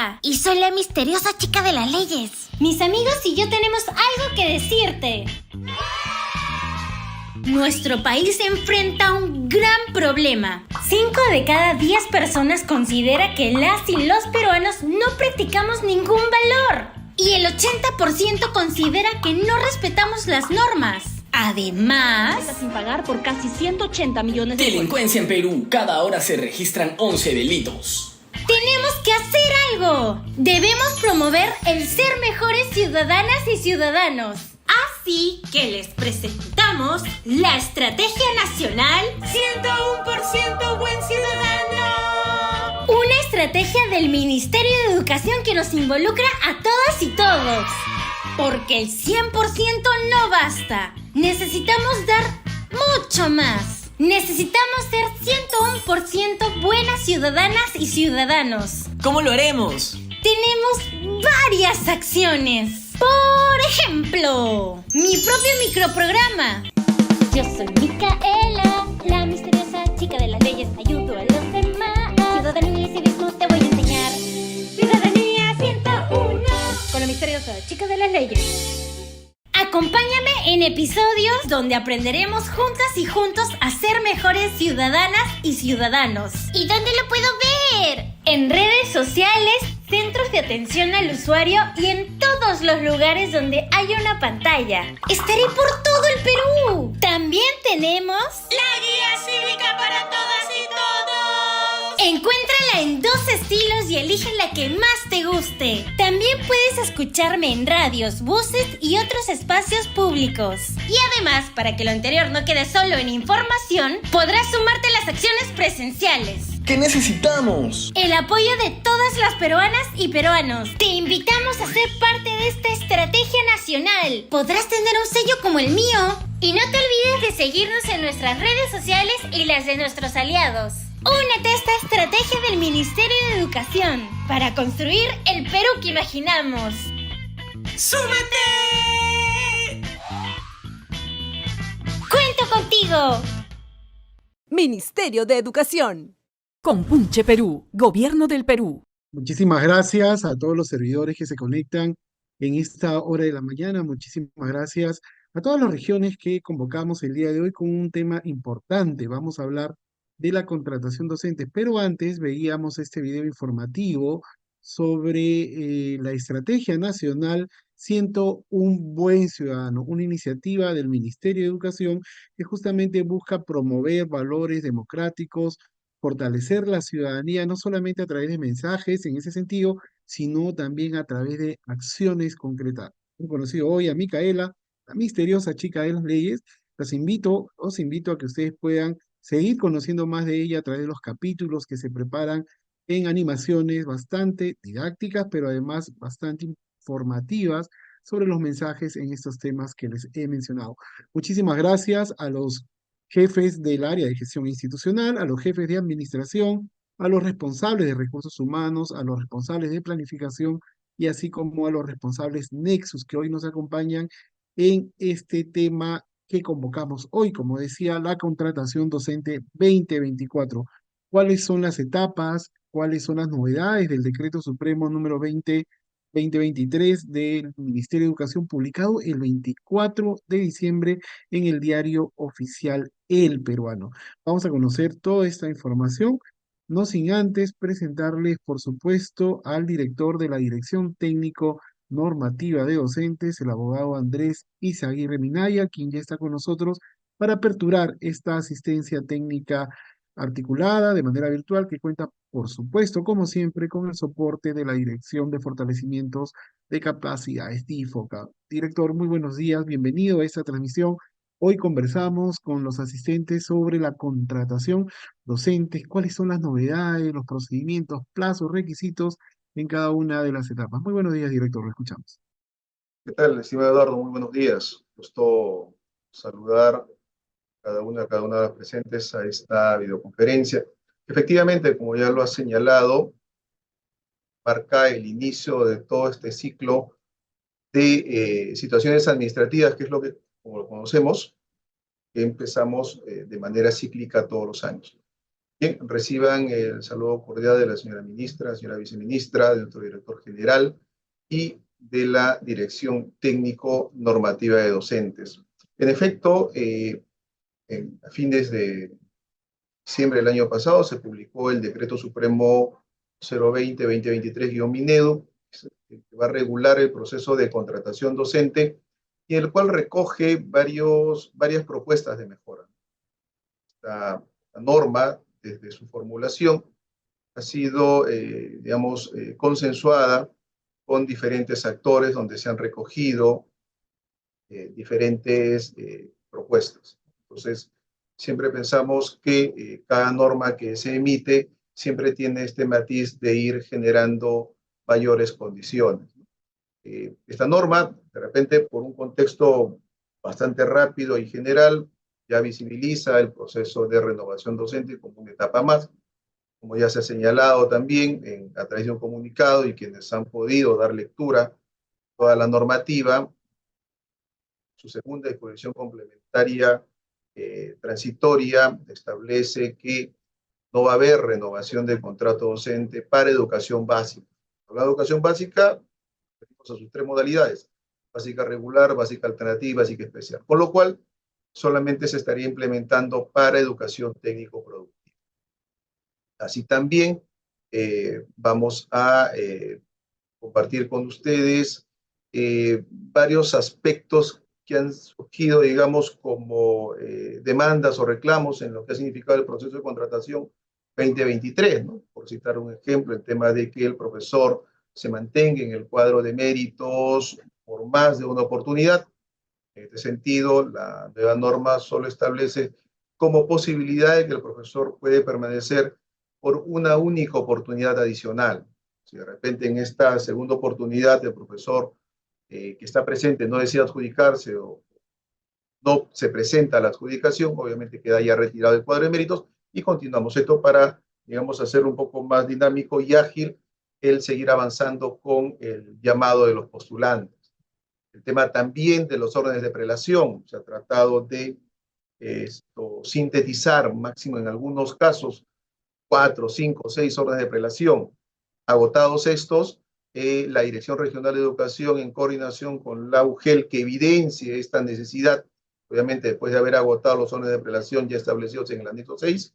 Ela y soy la misteriosa chica de las leyes. Mis amigos y yo tenemos algo que decirte. Nuestro país se enfrenta a un gran problema. 5 de cada 10 personas considera que las y los peruanos no practicamos ningún valor. Y el 80% considera que no respetamos las normas. Además, sin pagar por casi 180 millones de delincuencia en Perú. Cada hora se registran 11 delitos. Tenemos que hacer algo. Debemos promover el ser mejores ciudadanas y ciudadanos. Así que les presentamos la Estrategia Nacional 101% Buen Ciudadano. Una estrategia del Ministerio de Educación que nos involucra a todas y todos. Porque el 100% no basta. Necesitamos dar mucho más. Necesitamos ser 101% buenas ciudadanas y ciudadanos. ¿Cómo lo haremos? Tenemos varias acciones. Por ejemplo, mi propio microprograma. Yo soy Micaela, la misteriosa chica de las leyes. Ayudo a los demás. Ciudadanía y civismo te voy a enseñar. Ciudadanía 101 con la misteriosa chica de las leyes. Acompáñame en episodios donde aprenderemos juntas y juntos a ser mejores ciudadanas y ciudadanos. ¿Y dónde lo puedo ver? En redes sociales, centros de atención al usuario y en todos los lugares donde haya una pantalla. Estaré por todo el Perú. También tenemos la guía cívica para todas y todos. Encuéntrala en 2 estilos y elige la que más te guste. También puedes escucharme en radios, buses y otros espacios públicos. Y además, para que lo anterior no quede solo en información, podrás sumarte a las acciones presenciales. ¿Qué necesitamos? El apoyo de todas las peruanas y peruanos. Te invitamos a ser parte de esta estrategia nacional. Podrás tener un sello como el mío. Y no te olvides de seguirnos en nuestras redes sociales y las de nuestros aliados. Únete a esta estrategia del Ministerio de Educación para construir el Perú que imaginamos. ¡Súmate! ¡Cuento contigo! Ministerio de Educación. Compunche Perú, Gobierno del Perú. Muchísimas gracias a todos los servidores que se conectan en esta hora de la mañana. Muchísimas gracias a todas las regiones que convocamos el día de hoy con un tema importante. Vamos a hablar de la contratación docente, pero antes veíamos este video informativo sobre la Estrategia Nacional Siento un Buen Ciudadano, una iniciativa del Ministerio de Educación que justamente busca promover valores democráticos, fortalecer la ciudadanía, no solamente a través de mensajes en ese sentido, sino también a través de acciones concretas. He conocido hoy a Micaela, la misteriosa chica de las leyes. Os invito a que ustedes puedan seguir conociendo más de ella a través de los capítulos que se preparan en animaciones bastante didácticas, pero además bastante informativas sobre los mensajes en estos temas que les he mencionado. Muchísimas gracias a los jefes del área de gestión institucional, a los jefes de administración, a los responsables de recursos humanos, a los responsables de planificación y así como a los responsables Nexus que hoy nos acompañan en este tema que convocamos hoy, como decía, la contratación docente 2024. ¿Cuáles son las etapas? ¿Cuáles son las novedades del Decreto Supremo número 2023 del Ministerio de Educación, publicado el 24 de diciembre en el diario oficial El Peruano? Vamos a conocer toda esta información, no sin antes presentarles, por supuesto, al director de la Dirección Técnico Normativa de Docentes, el abogado Andrés Izaguirre Minaya, quien ya está con nosotros para aperturar esta asistencia técnica articulada de manera virtual que cuenta, por supuesto, como siempre, con el soporte de la Dirección de Fortalecimientos de Capacidades, DIFOCA. Director, muy buenos días, bienvenido a esta transmisión. Hoy conversamos con los asistentes sobre la contratación docente, cuáles son las novedades, los procedimientos, plazos, requisitos en cada una de las etapas. Muy buenos días, director, lo escuchamos. ¿Qué tal, estimado Eduardo? Muy buenos días. Gusto saludar a cada una de las presentes a esta videoconferencia. Efectivamente, como ya lo ha señalado, marca el inicio de todo este ciclo de situaciones administrativas, que es lo que, como lo conocemos, que empezamos de manera cíclica todos los años. Bien, reciban el saludo cordial de la señora ministra, señora viceministra, de nuestro director general y de la Dirección Técnico-Normativa de Docentes. En efecto, a fines de diciembre del año pasado se publicó el Decreto Supremo 020-2023-Minedu, que va a regular el proceso de contratación docente y el cual recoge varias propuestas de mejora. La norma, desde su formulación, ha sido, digamos, consensuada con diferentes actores donde se han recogido diferentes propuestas. Entonces, siempre pensamos que cada norma que se emite siempre tiene este matiz de ir generando mayores condiciones. Esta norma, de repente, por un contexto bastante rápido y general, ya visibiliza el proceso de renovación docente como una etapa más, como ya se ha señalado también a través de un comunicado y quienes han podido dar lectura a toda la normativa. Su segunda disposición complementaria transitoria establece que no va a haber renovación del contrato docente para educación básica. La educación básica, tenemos a sus tres modalidades: básica regular, básica alternativa, básica especial. Con lo cual, solamente se estaría implementando para educación técnico-productiva. Así también vamos a compartir con ustedes varios aspectos que han surgido, digamos, como demandas o reclamos en lo que ha significado el proceso de contratación 2023, ¿no? Por citar un ejemplo, el tema de que el profesor se mantenga en el cuadro de méritos por más de una oportunidad. En este sentido, la nueva norma solo establece como posibilidad de que el profesor puede permanecer por una única oportunidad adicional. Si de repente en esta segunda oportunidad el profesor que está presente no decide adjudicarse o no se presenta a la adjudicación, obviamente queda ya retirado del cuadro de méritos y continuamos. Esto para, digamos, hacerlo un poco más dinámico y ágil, el seguir avanzando con el llamado de los postulantes. El tema también de los órdenes de prelación, se ha tratado de sintetizar, máximo en algunos casos, 4, 5, 6 órdenes de prelación. Agotados estos, la Dirección Regional de Educación, en coordinación con la UGEL, que evidencie esta necesidad, obviamente después de haber agotado los órdenes de prelación ya establecidos en el anexo 6,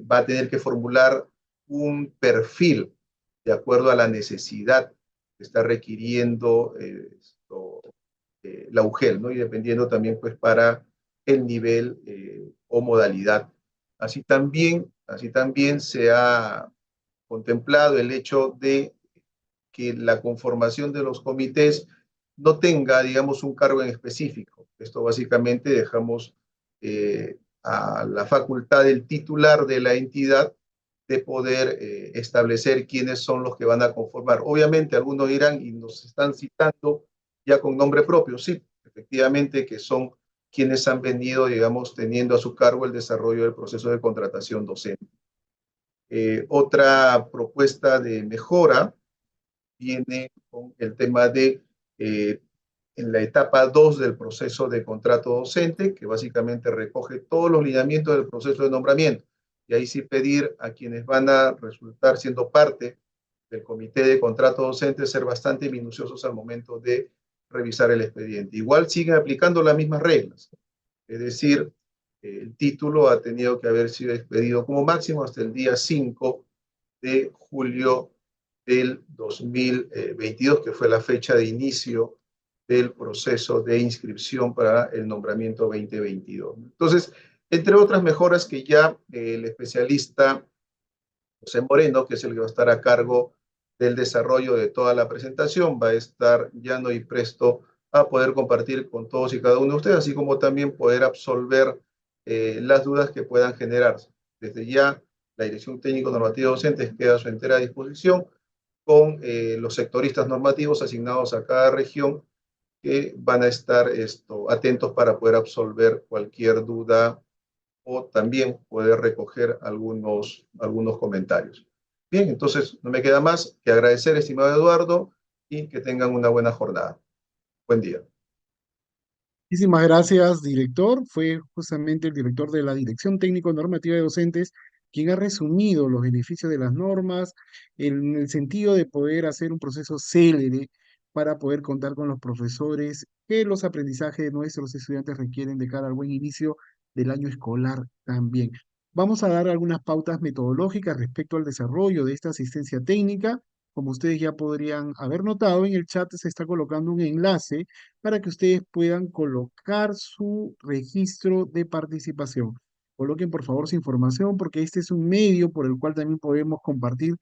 va a tener que formular un perfil de acuerdo a la necesidad que está requiriendo la UGEL, ¿no? Y dependiendo también, pues, para el nivel o modalidad. Así también se ha contemplado el hecho de que la conformación de los comités no tenga, digamos, un cargo en específico. Esto básicamente dejamos a la facultad del titular de la entidad de poder establecer quiénes son los que van a conformar. Obviamente algunos dirán, y nos están citando ya con nombre propio, sí, efectivamente que son quienes han venido, digamos, teniendo a su cargo el desarrollo del proceso de contratación docente. Otra propuesta de mejora viene con el tema de, en la etapa 2 del proceso de contrato docente, que básicamente recoge todos los lineamientos del proceso de nombramiento. Y ahí sí pedir a quienes van a resultar siendo parte del comité de contrato docente ser bastante minuciosos al momento de revisar el expediente. Igual siguen aplicando las mismas reglas. Es decir, el título ha tenido que haber sido expedido como máximo hasta el día 5 de julio del 2022, que fue la fecha de inicio del proceso de inscripción para el nombramiento 2022. Entonces, entre otras mejoras que ya el especialista José Moreno, que es el que va a estar a cargo del desarrollo de toda la presentación, va a estar llano y presto a poder compartir con todos y cada uno de ustedes, así como también poder absolver las dudas que puedan generarse. Desde ya, la Dirección Técnico Normativa Docentes queda a su entera disposición con los sectoristas normativos asignados a cada región que van a estar atentos para poder absolver cualquier duda o también poder recoger algunos comentarios. Bien, entonces no me queda más que agradecer, estimado Eduardo, y que tengan una buena jornada. Buen día. Muchísimas gracias, director. Fue justamente el director de la Dirección Técnico Normativa de Docentes quien ha resumido los beneficios de las normas en el sentido de poder hacer un proceso célere para poder contar con los profesores que los aprendizajes de nuestros estudiantes requieren de cara al buen inicio del año escolar también. Vamos a dar algunas pautas metodológicas respecto al desarrollo de esta asistencia técnica. Como ustedes ya podrían haber notado, en el chat se está colocando un enlace para que ustedes puedan colocar su registro de participación. Coloquen por favor su información porque este es un medio por el cual también podemos compartir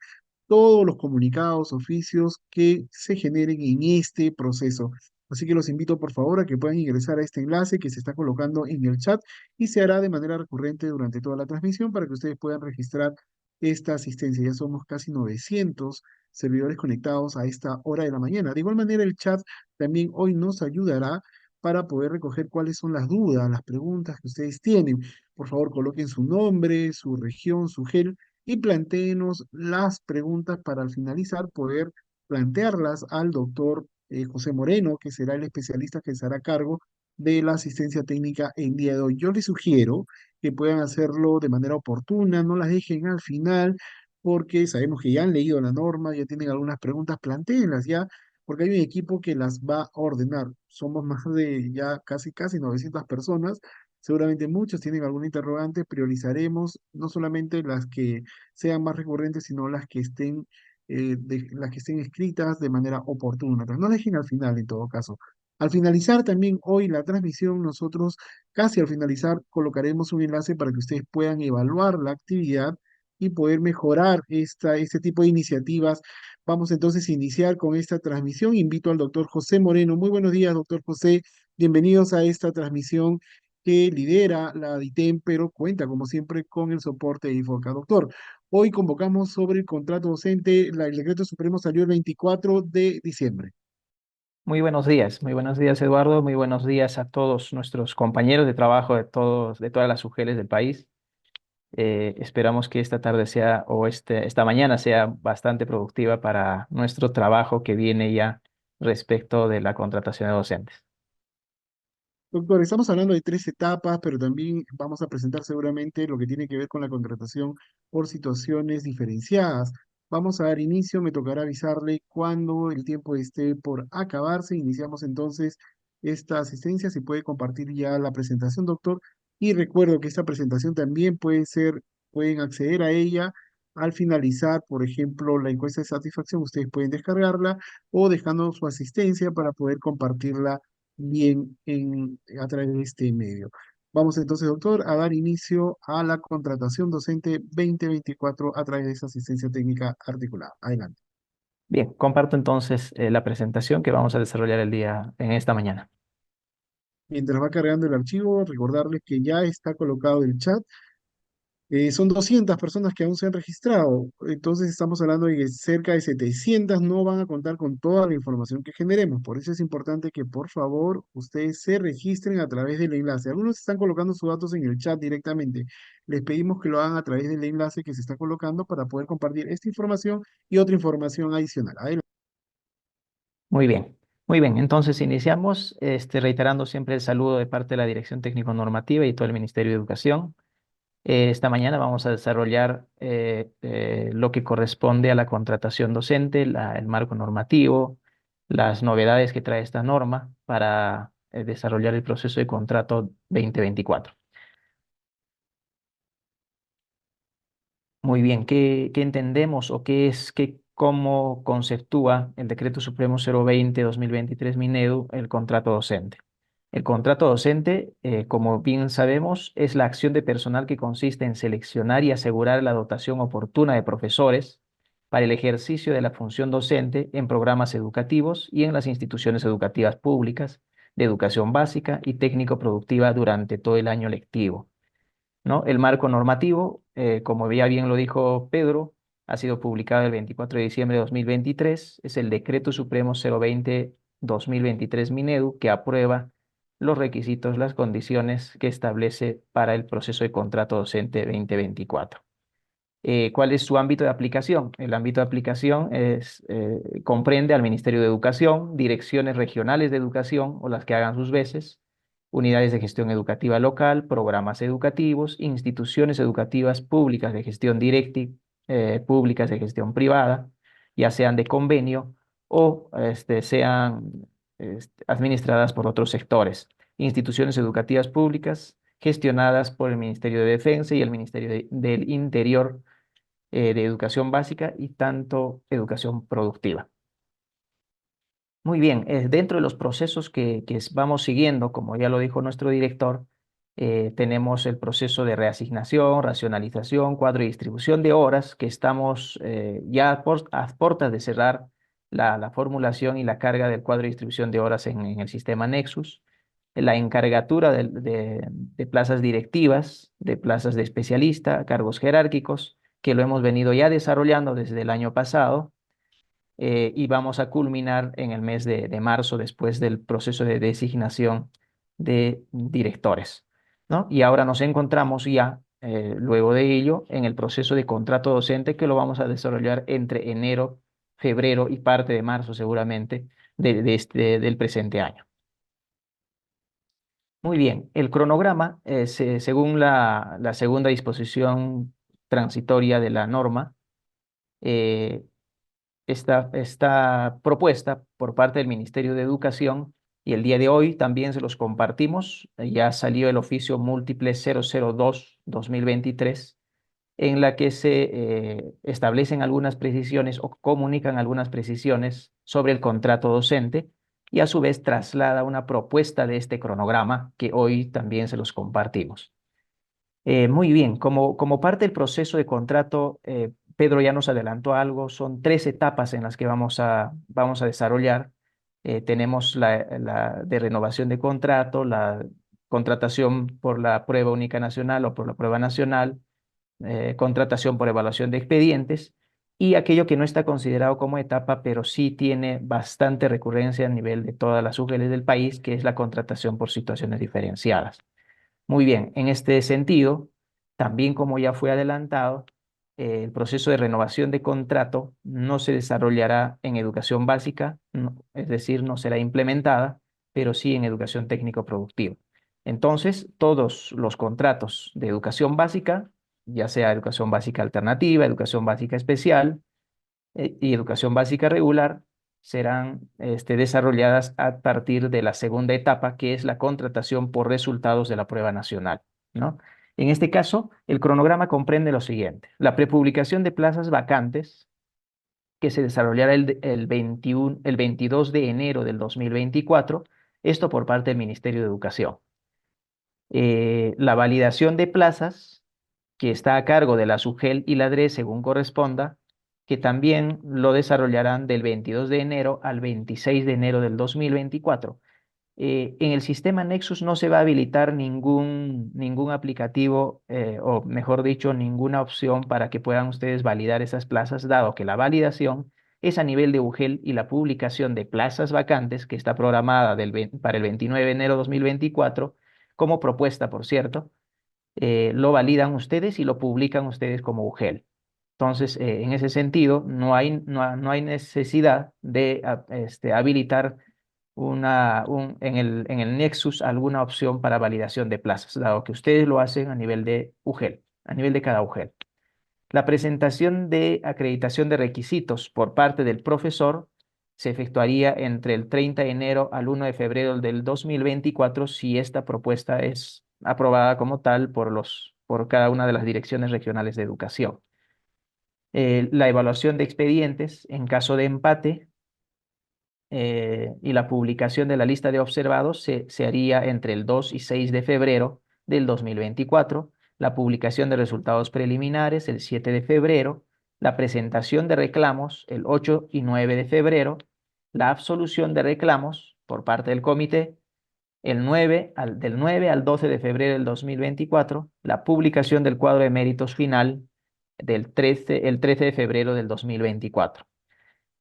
todos los comunicados, oficios que se generen en este proceso. Así que los invito por favor a que puedan ingresar a este enlace que se está colocando en el chat y se hará de manera recurrente durante toda la transmisión para que ustedes puedan registrar esta asistencia. Ya somos casi 900 servidores conectados a esta hora de la mañana. De igual manera, el chat también hoy nos ayudará para poder recoger cuáles son las dudas, las preguntas que ustedes tienen. Por favor, coloquen su nombre, su región, su GEL y plantéenos las preguntas para al finalizar poder plantearlas al doctor José Moreno, que será el especialista que se hará cargo de la asistencia técnica en día de hoy. Yo les sugiero que puedan hacerlo de manera oportuna, no las dejen al final, porque sabemos que ya han leído la norma, ya tienen algunas preguntas, plantéenlas ya, porque hay un equipo que las va a ordenar. Somos más de ya casi 900 personas. Seguramente muchos tienen algún interrogante, priorizaremos no solamente las que sean más recurrentes, sino las que estén escritas de manera oportuna. Pero no dejen al final, en todo caso. Al finalizar también hoy la transmisión, nosotros casi al finalizar colocaremos un enlace para que ustedes puedan evaluar la actividad y poder mejorar este tipo de iniciativas. Vamos entonces a iniciar con esta transmisión. Invito al doctor José Moreno. Muy buenos días, doctor José. Bienvenidos a esta transmisión que lidera la DITEM, pero cuenta, como siempre, con el soporte de IFOCA. Doctor, hoy convocamos sobre el contrato docente. El decreto supremo salió el 24 de diciembre. Muy buenos días Eduardo, muy buenos días a todos nuestros compañeros de trabajo de todas las UGELs del país. Esperamos que esta tarde esta mañana sea bastante productiva para nuestro trabajo que viene ya respecto de la contratación de docentes. Doctor, estamos hablando de 3 etapas, pero también vamos a presentar seguramente lo que tiene que ver con la contratación por situaciones diferenciadas. Vamos a dar inicio, me tocará avisarle cuando el tiempo esté por acabarse. Iniciamos entonces esta asistencia, si puede compartir ya la presentación, doctor. Y recuerdo que esta presentación también pueden acceder a ella al finalizar, por ejemplo, la encuesta de satisfacción. Ustedes pueden descargarla o dejando su asistencia para poder compartirla bien a través de este medio. Vamos entonces, doctor, a dar inicio a la contratación docente 2024 a través de esa asistencia técnica articulada. Adelante. Bien, comparto entonces la presentación que vamos a desarrollar en esta mañana. Mientras va cargando el archivo, recordarles que ya está colocado el chat. Son 200 personas que aún se han registrado, entonces estamos hablando de que cerca de 700 no van a contar con toda la información que generemos. Por eso es importante que por favor ustedes se registren a través del enlace. Algunos están colocando sus datos en el chat directamente. Les pedimos que lo hagan a través del enlace que se está colocando para poder compartir esta información y otra información adicional. Adelante. Muy bien, muy bien. Entonces iniciamos reiterando siempre el saludo de parte de la Dirección Técnico Normativa y todo el Ministerio de Educación. Esta mañana vamos a desarrollar lo que corresponde a la contratación docente, el marco normativo, las novedades que trae esta norma para desarrollar el proceso de contrato 2024. Muy bien, ¿qué entendemos o cómo conceptúa el Decreto Supremo 020-2023 Minedu el contrato docente? El contrato docente, como bien sabemos, es la acción de personal que consiste en seleccionar y asegurar la dotación oportuna de profesores para el ejercicio de la función docente en programas educativos y en las instituciones educativas públicas de educación básica y técnico-productiva durante todo el año lectivo, ¿no? El marco normativo, como ya bien lo dijo Pedro, ha sido publicado el 24 de diciembre de 2023, es el Decreto Supremo 020-2023 Minedu que aprueba los requisitos, las condiciones que establece para el proceso de contrato docente 2024. ¿Cuál es su ámbito de aplicación? El ámbito de aplicación comprende al Ministerio de Educación, direcciones regionales de educación o las que hagan sus veces, unidades de gestión educativa local, programas educativos, instituciones educativas públicas de gestión directa, públicas de gestión privada, ya sean de convenio o sean administradas por otros sectores, instituciones educativas públicas gestionadas por el Ministerio de Defensa y el Ministerio del Interior, de educación básica y tanto educación productiva. Muy bien, dentro de los procesos que vamos siguiendo, como ya lo dijo nuestro director, tenemos el proceso de reasignación, racionalización, cuadro y distribución de horas, que estamos ya a puertas de cerrar la formulación y la carga del cuadro de distribución de horas en el sistema Nexus, la encargatura de plazas directivas, de plazas de especialista, cargos jerárquicos, que lo hemos venido ya desarrollando desde el año pasado, y vamos a culminar en el mes de marzo después del proceso de designación de directores, ¿no? Y ahora nos encontramos ya, luego de ello, en el proceso de contrato docente que lo vamos a desarrollar entre enero, febrero y parte de marzo seguramente del presente año. Muy bien, el cronograma, según la segunda disposición transitoria de la norma, está propuesta por parte del Ministerio de Educación y el día de hoy también se los compartimos. Ya salió el oficio múltiple 002-2023, en la que se establecen algunas precisiones o comunican algunas precisiones sobre el contrato docente y a su vez traslada una propuesta de este cronograma que hoy también se los compartimos. Muy bien, como parte del proceso de contrato, Pedro ya nos adelantó algo, son 3 etapas en las que vamos a desarrollar. Tenemos la de renovación de contrato, la contratación por la prueba única nacional o por la prueba nacional, contratación por evaluación de expedientes y aquello que no está considerado como etapa, pero sí tiene bastante recurrencia a nivel de todas las UGELs del país, que es la contratación por situaciones diferenciadas. Muy bien, en este sentido, también como ya fue adelantado, el proceso de renovación de contrato no se desarrollará en educación básica, es decir, no será implementada, pero sí en educación técnico-productiva. Entonces, todos los contratos de educación básica, ya sea educación básica alternativa, educación básica especial y educación básica regular, serán desarrolladas a partir de la segunda etapa, que es la contratación por resultados de la prueba nacional, ¿no? En este caso, el cronograma comprende lo siguiente: la prepublicación de plazas vacantes, que se desarrollará el 22 de enero del 2024, esto por parte del Ministerio de Educación. La validación de plazas, que está a cargo de la SUGEL y la DRE según corresponda, que también lo desarrollarán del 22 de enero al 26 de enero del 2024. En el sistema Nexus no se va a habilitar ningún aplicativo, o mejor dicho, ninguna opción para que puedan ustedes validar esas plazas, dado que la validación es a nivel de UGEL y la publicación de plazas vacantes, que está programada para el 29 de enero de 2024, como propuesta, por cierto, lo validan ustedes y lo publican ustedes como UGEL. Entonces, en ese sentido, no hay necesidad de habilitar en el Nexus alguna opción para validación de plazas, dado que ustedes lo hacen a nivel de UGEL, a nivel de cada UGEL. La presentación de acreditación de requisitos por parte del profesor se efectuaría entre el 30 de enero al 1 de febrero del 2024 si esta propuesta es aprobada como tal por cada una de las direcciones regionales de educación. La evaluación de expedientes en caso de empate y la publicación de la lista de observados se haría entre el 2 y 6 de febrero del 2024, la publicación de resultados preliminares el 7 de febrero, la presentación de reclamos el 8 y 9 de febrero, la absolución de reclamos por parte del comité del 9 al 12 de febrero del 2024, la publicación del cuadro de méritos final el 13 de febrero del 2024.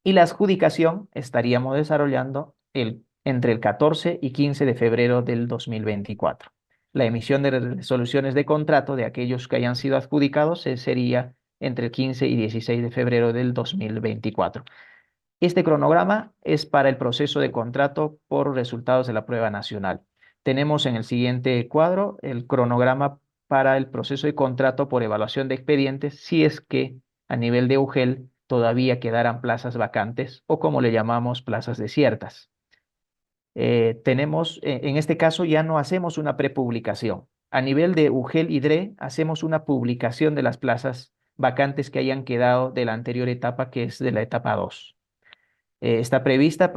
Y la adjudicación estaríamos desarrollando entre el 14 y 15 de febrero del 2024. La emisión de resoluciones de contrato de aquellos que hayan sido adjudicados sería entre el 15 y 16 de febrero del 2024. Este cronograma es para el proceso de contrato por resultados de la prueba nacional. Tenemos en el siguiente cuadro el cronograma para el proceso de contrato por evaluación de expedientes, si es que a nivel de UGEL todavía quedaran plazas vacantes o como le llamamos plazas desiertas. En este caso ya no hacemos una prepublicación. A nivel de UGEL y DRE hacemos una publicación de las plazas vacantes que hayan quedado de la anterior etapa, que es de la etapa 2. Está prevista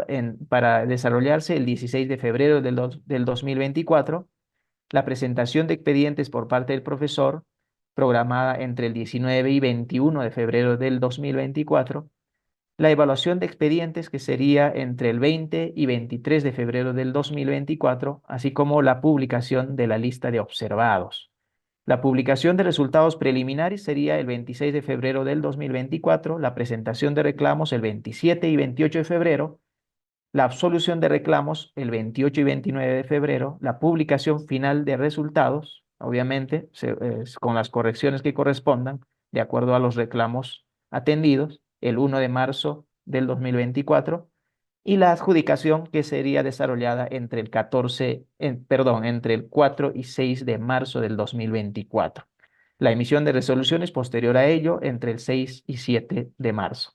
para desarrollarse el 16 de febrero del 2024, la presentación de expedientes por parte del profesor, programada entre el 19 y 21 de febrero del 2024, la evaluación de expedientes, que sería entre el 20 y 23 de febrero del 2024, así como la publicación de la lista de observados. La publicación de resultados preliminares sería el 26 de febrero del 2024, la presentación de reclamos el 27 y 28 de febrero, la absolución de reclamos el 28 y 29 de febrero, la publicación final de resultados, obviamente, con las correcciones que correspondan, de acuerdo a los reclamos atendidos, el 1 de marzo del 2024, y la adjudicación, que sería desarrollada entre el 4 y 6 de marzo del 2024. La emisión de resoluciones posterior a ello entre el 6 y 7 de marzo.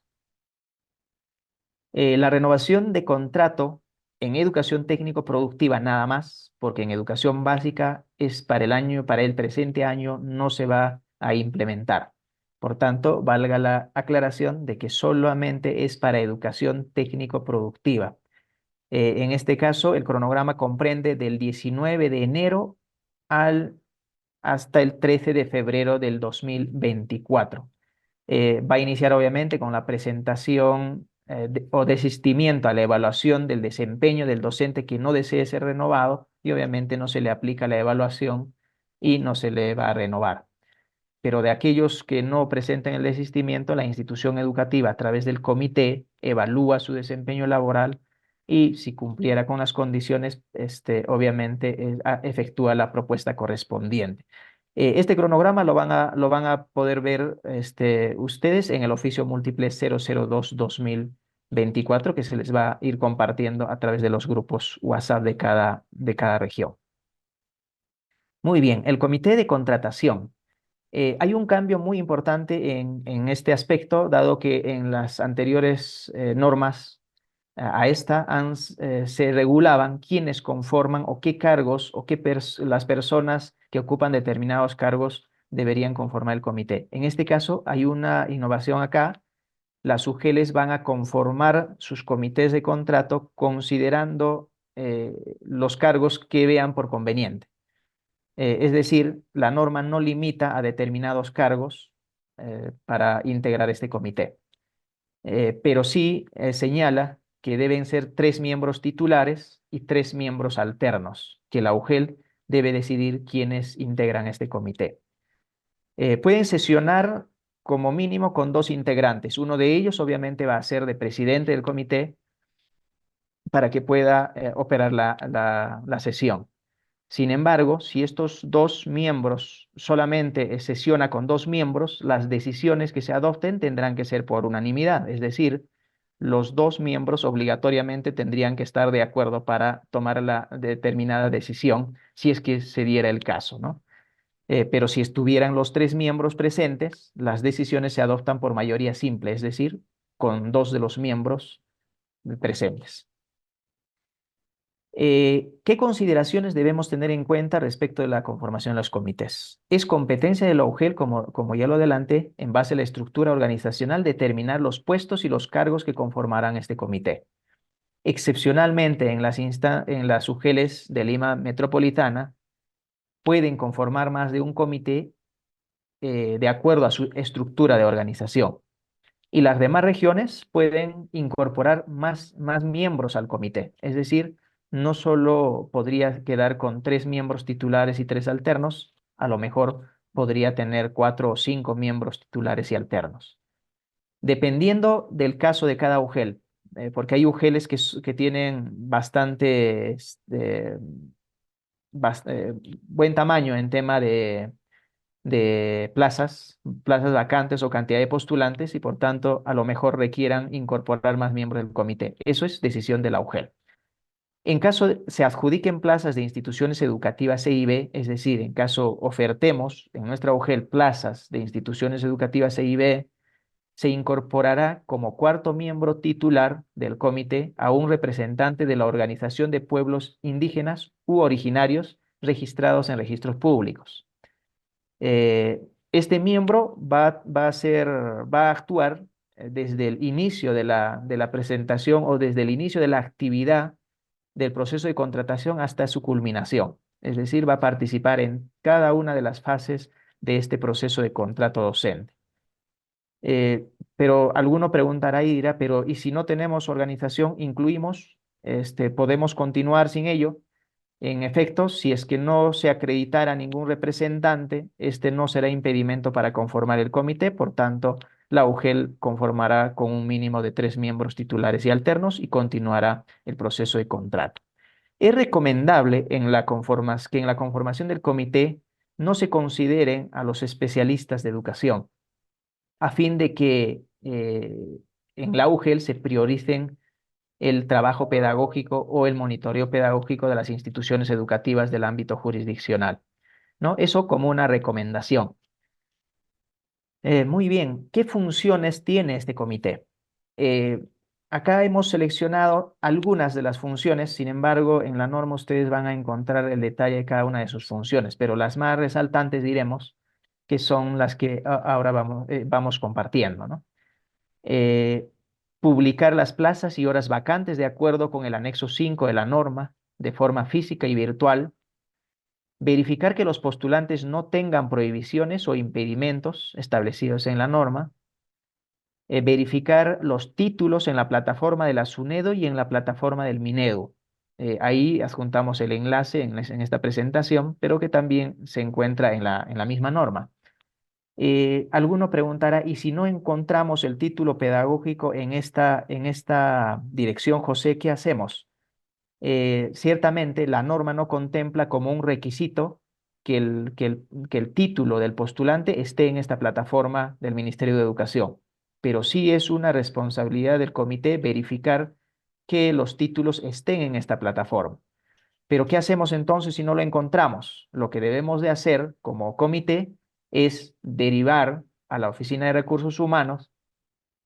La renovación de contrato en educación técnico-productiva nada más, porque en educación básica es para el presente año no se va a implementar. Por tanto, valga la aclaración de que solamente es para educación técnico-productiva. En este caso, el cronograma comprende del 19 de enero hasta el 13 de febrero del 2024. Va a iniciar obviamente con la presentación o desistimiento a la evaluación del desempeño del docente que no desee ser renovado, y obviamente no se le aplica la evaluación y no se le va a renovar. Pero de aquellos que no presenten el desistimiento, la institución educativa a través del comité evalúa su desempeño laboral y si cumpliera con las condiciones, obviamente efectúa la propuesta correspondiente. Este cronograma lo van a poder ver ustedes en el oficio múltiple 002-2024, que se les va a ir compartiendo a través de los grupos WhatsApp de cada región. Muy bien, el comité de contratación. Hay un cambio muy importante en este aspecto, dado que en las anteriores normas a esta se regulaban quiénes conforman o qué cargos o las personas que ocupan determinados cargos deberían conformar el comité. En este caso hay una innovación acá. Las UGELes van a conformar sus comités de contrato considerando los cargos que vean por conveniente. Es decir, la norma no limita a determinados cargos para integrar este comité, pero sí señala que deben ser 3 miembros titulares y 3 miembros alternos, que la UGEL debe decidir quiénes integran este comité. Pueden sesionar como mínimo con 2 integrantes. Uno de ellos obviamente va a ser de presidente del comité para que pueda operar la sesión. Sin embargo, si estos 2 miembros solamente sesiona con 2 miembros, las decisiones que se adopten tendrán que ser por unanimidad, es decir, los 2 miembros obligatoriamente tendrían que estar de acuerdo para tomar la determinada decisión, si es que se diera el caso, ¿no? Pero si estuvieran los 3 miembros presentes, las decisiones se adoptan por mayoría simple, es decir, con 2 de los miembros presentes. ¿Qué consideraciones debemos tener en cuenta respecto de la conformación de los comités? Es competencia de la UGEL, como ya lo adelanté, en base a la estructura organizacional, determinar los puestos y los cargos que conformarán este comité. Excepcionalmente, en las UGELes de Lima Metropolitana, pueden conformar más de un comité de acuerdo a su estructura de organización. Y las demás regiones pueden incorporar más miembros al comité, es decir, no solo podría quedar con 3 miembros titulares y 3 alternos, a lo mejor podría tener 4 o 5 miembros titulares y alternos. Dependiendo del caso de cada UGEL, porque hay UGELes que tienen bastante buen tamaño en tema de plazas vacantes o cantidad de postulantes y por tanto a lo mejor requieran incorporar más miembros del comité. Eso es decisión de la UGEL. En caso se adjudiquen plazas de instituciones educativas EIB, es decir, en caso ofertemos en nuestra UGEL plazas de instituciones educativas EIB, se incorporará como cuarto miembro titular del comité a un representante de la Organización de Pueblos Indígenas u Originarios registrados en registros públicos. Este miembro va a actuar desde el inicio de la presentación o desde el inicio de la actividad del proceso de contratación hasta su culminación. Es decir, va a participar en cada una de las fases de este proceso de contrato docente. Pero alguno preguntará y dirá, pero ¿y si no tenemos organización, incluimos? ¿Podemos continuar sin ello? En efecto, si es que no se acreditara ningún representante, este no será impedimento para conformar el comité, por tanto, la UGEL conformará con un mínimo de 3 miembros titulares y alternos y continuará el proceso de contrato. Es recomendable que en la conformación del comité no se consideren a los especialistas de educación, a fin de que en la UGEL se prioricen el trabajo pedagógico o el monitoreo pedagógico de las instituciones educativas del ámbito jurisdiccional, ¿no? Eso como una recomendación. Muy bien, ¿qué funciones tiene este comité? Acá hemos seleccionado algunas de las funciones, sin embargo, en la norma ustedes van a encontrar el detalle de cada una de sus funciones, pero las más resaltantes diremos que son las que ahora vamos compartiendo, ¿no? Publicar las plazas y horas vacantes de acuerdo con el anexo 5 de la norma de forma física y virtual, verificar que los postulantes no tengan prohibiciones o impedimentos establecidos en la norma, verificar los títulos en la plataforma de la SUNEDO y en la plataforma del MINEDU. Ahí adjuntamos el enlace en esta presentación, pero que también se encuentra en la misma norma. Alguno preguntará, ¿y si no encontramos el título pedagógico en esta dirección, José, qué hacemos? Ciertamente la norma no contempla como un requisito que el título del postulante esté en esta plataforma del Ministerio de Educación, pero sí es una responsabilidad del comité verificar que los títulos estén en esta plataforma. Pero ¿qué hacemos entonces si no lo encontramos? Lo que debemos de hacer como comité es derivar a la Oficina de Recursos Humanos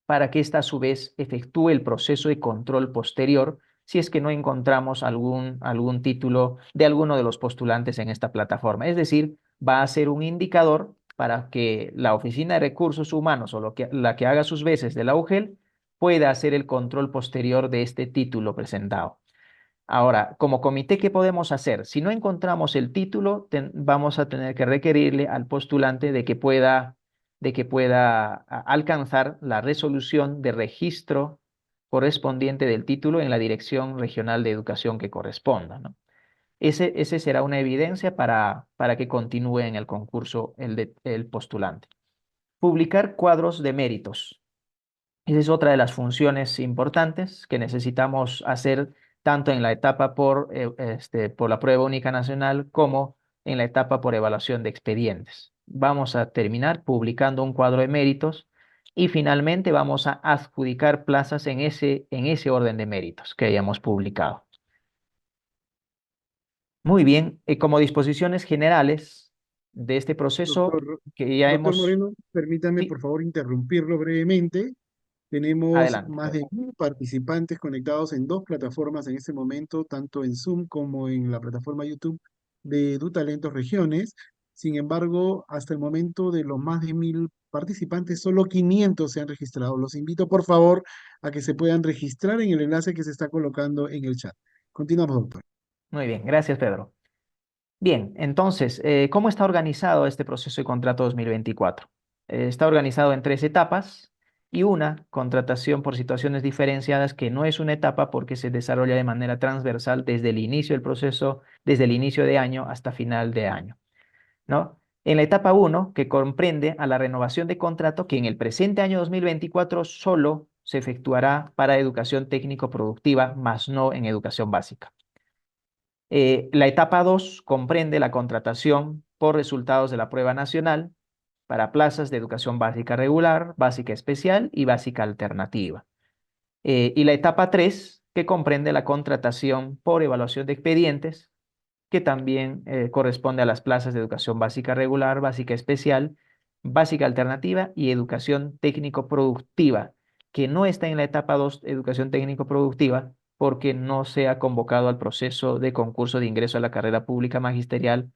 para que ésta a su vez efectúe el proceso de control posterior si es que no encontramos algún título de alguno de los postulantes en esta plataforma. Es decir, va a ser un indicador para que la Oficina de Recursos Humanos o la que haga sus veces de la UGEL pueda hacer el control posterior de este título presentado. Ahora, como comité, ¿qué podemos hacer? Si no encontramos el título, vamos a tener que requerirle al postulante de que pueda alcanzar la resolución de registro correspondiente del título en la Dirección Regional de Educación que corresponda, ¿no? Ese será una evidencia para que continúe en el concurso el postulante. Publicar cuadros de méritos. Esa es otra de las funciones importantes que necesitamos hacer tanto en la etapa por la prueba única nacional como en la etapa por evaluación de expedientes. Vamos a terminar publicando un cuadro de méritos y finalmente vamos a adjudicar plazas en ese orden de méritos que hayamos publicado. Muy bien, como disposiciones generales de este proceso que ya Doctor hemos... Moreno, permítame Sí, por favor interrumpirlo brevemente. Tenemos adelante. más de 1000 participantes conectados en 2 plataformas en este momento, tanto en Zoom como en la plataforma YouTube de DuTalentos Regiones. Sin embargo, hasta el momento de los más de 1000 participantes, solo 500 se han registrado. Los invito por favor a que se puedan registrar en el enlace que se está colocando en el chat. Continuamos, doctor. Muy bien, gracias, Pedro. Bien, entonces, ¿cómo está organizado este proceso de contrato 2024? Está organizado en 3 etapas y una contratación por situaciones diferenciadas que no es una etapa porque se desarrolla de manera transversal desde el inicio del proceso, desde el inicio de año hasta final de año, ¿no? En la etapa 1, que comprende a la renovación de contrato, que en el presente año 2024 solo se efectuará para educación técnico-productiva, más no en educación básica. La etapa 2 comprende la contratación por resultados de la prueba nacional para plazas de educación básica regular, básica especial y básica alternativa. Y la etapa 3, que comprende la contratación por evaluación de expedientes, que también corresponde a las plazas de educación básica regular, básica especial, básica alternativa y educación técnico-productiva, que no está en la etapa 2, educación técnico-productiva, porque no se ha convocado al proceso de concurso de ingreso a la carrera pública magisterial.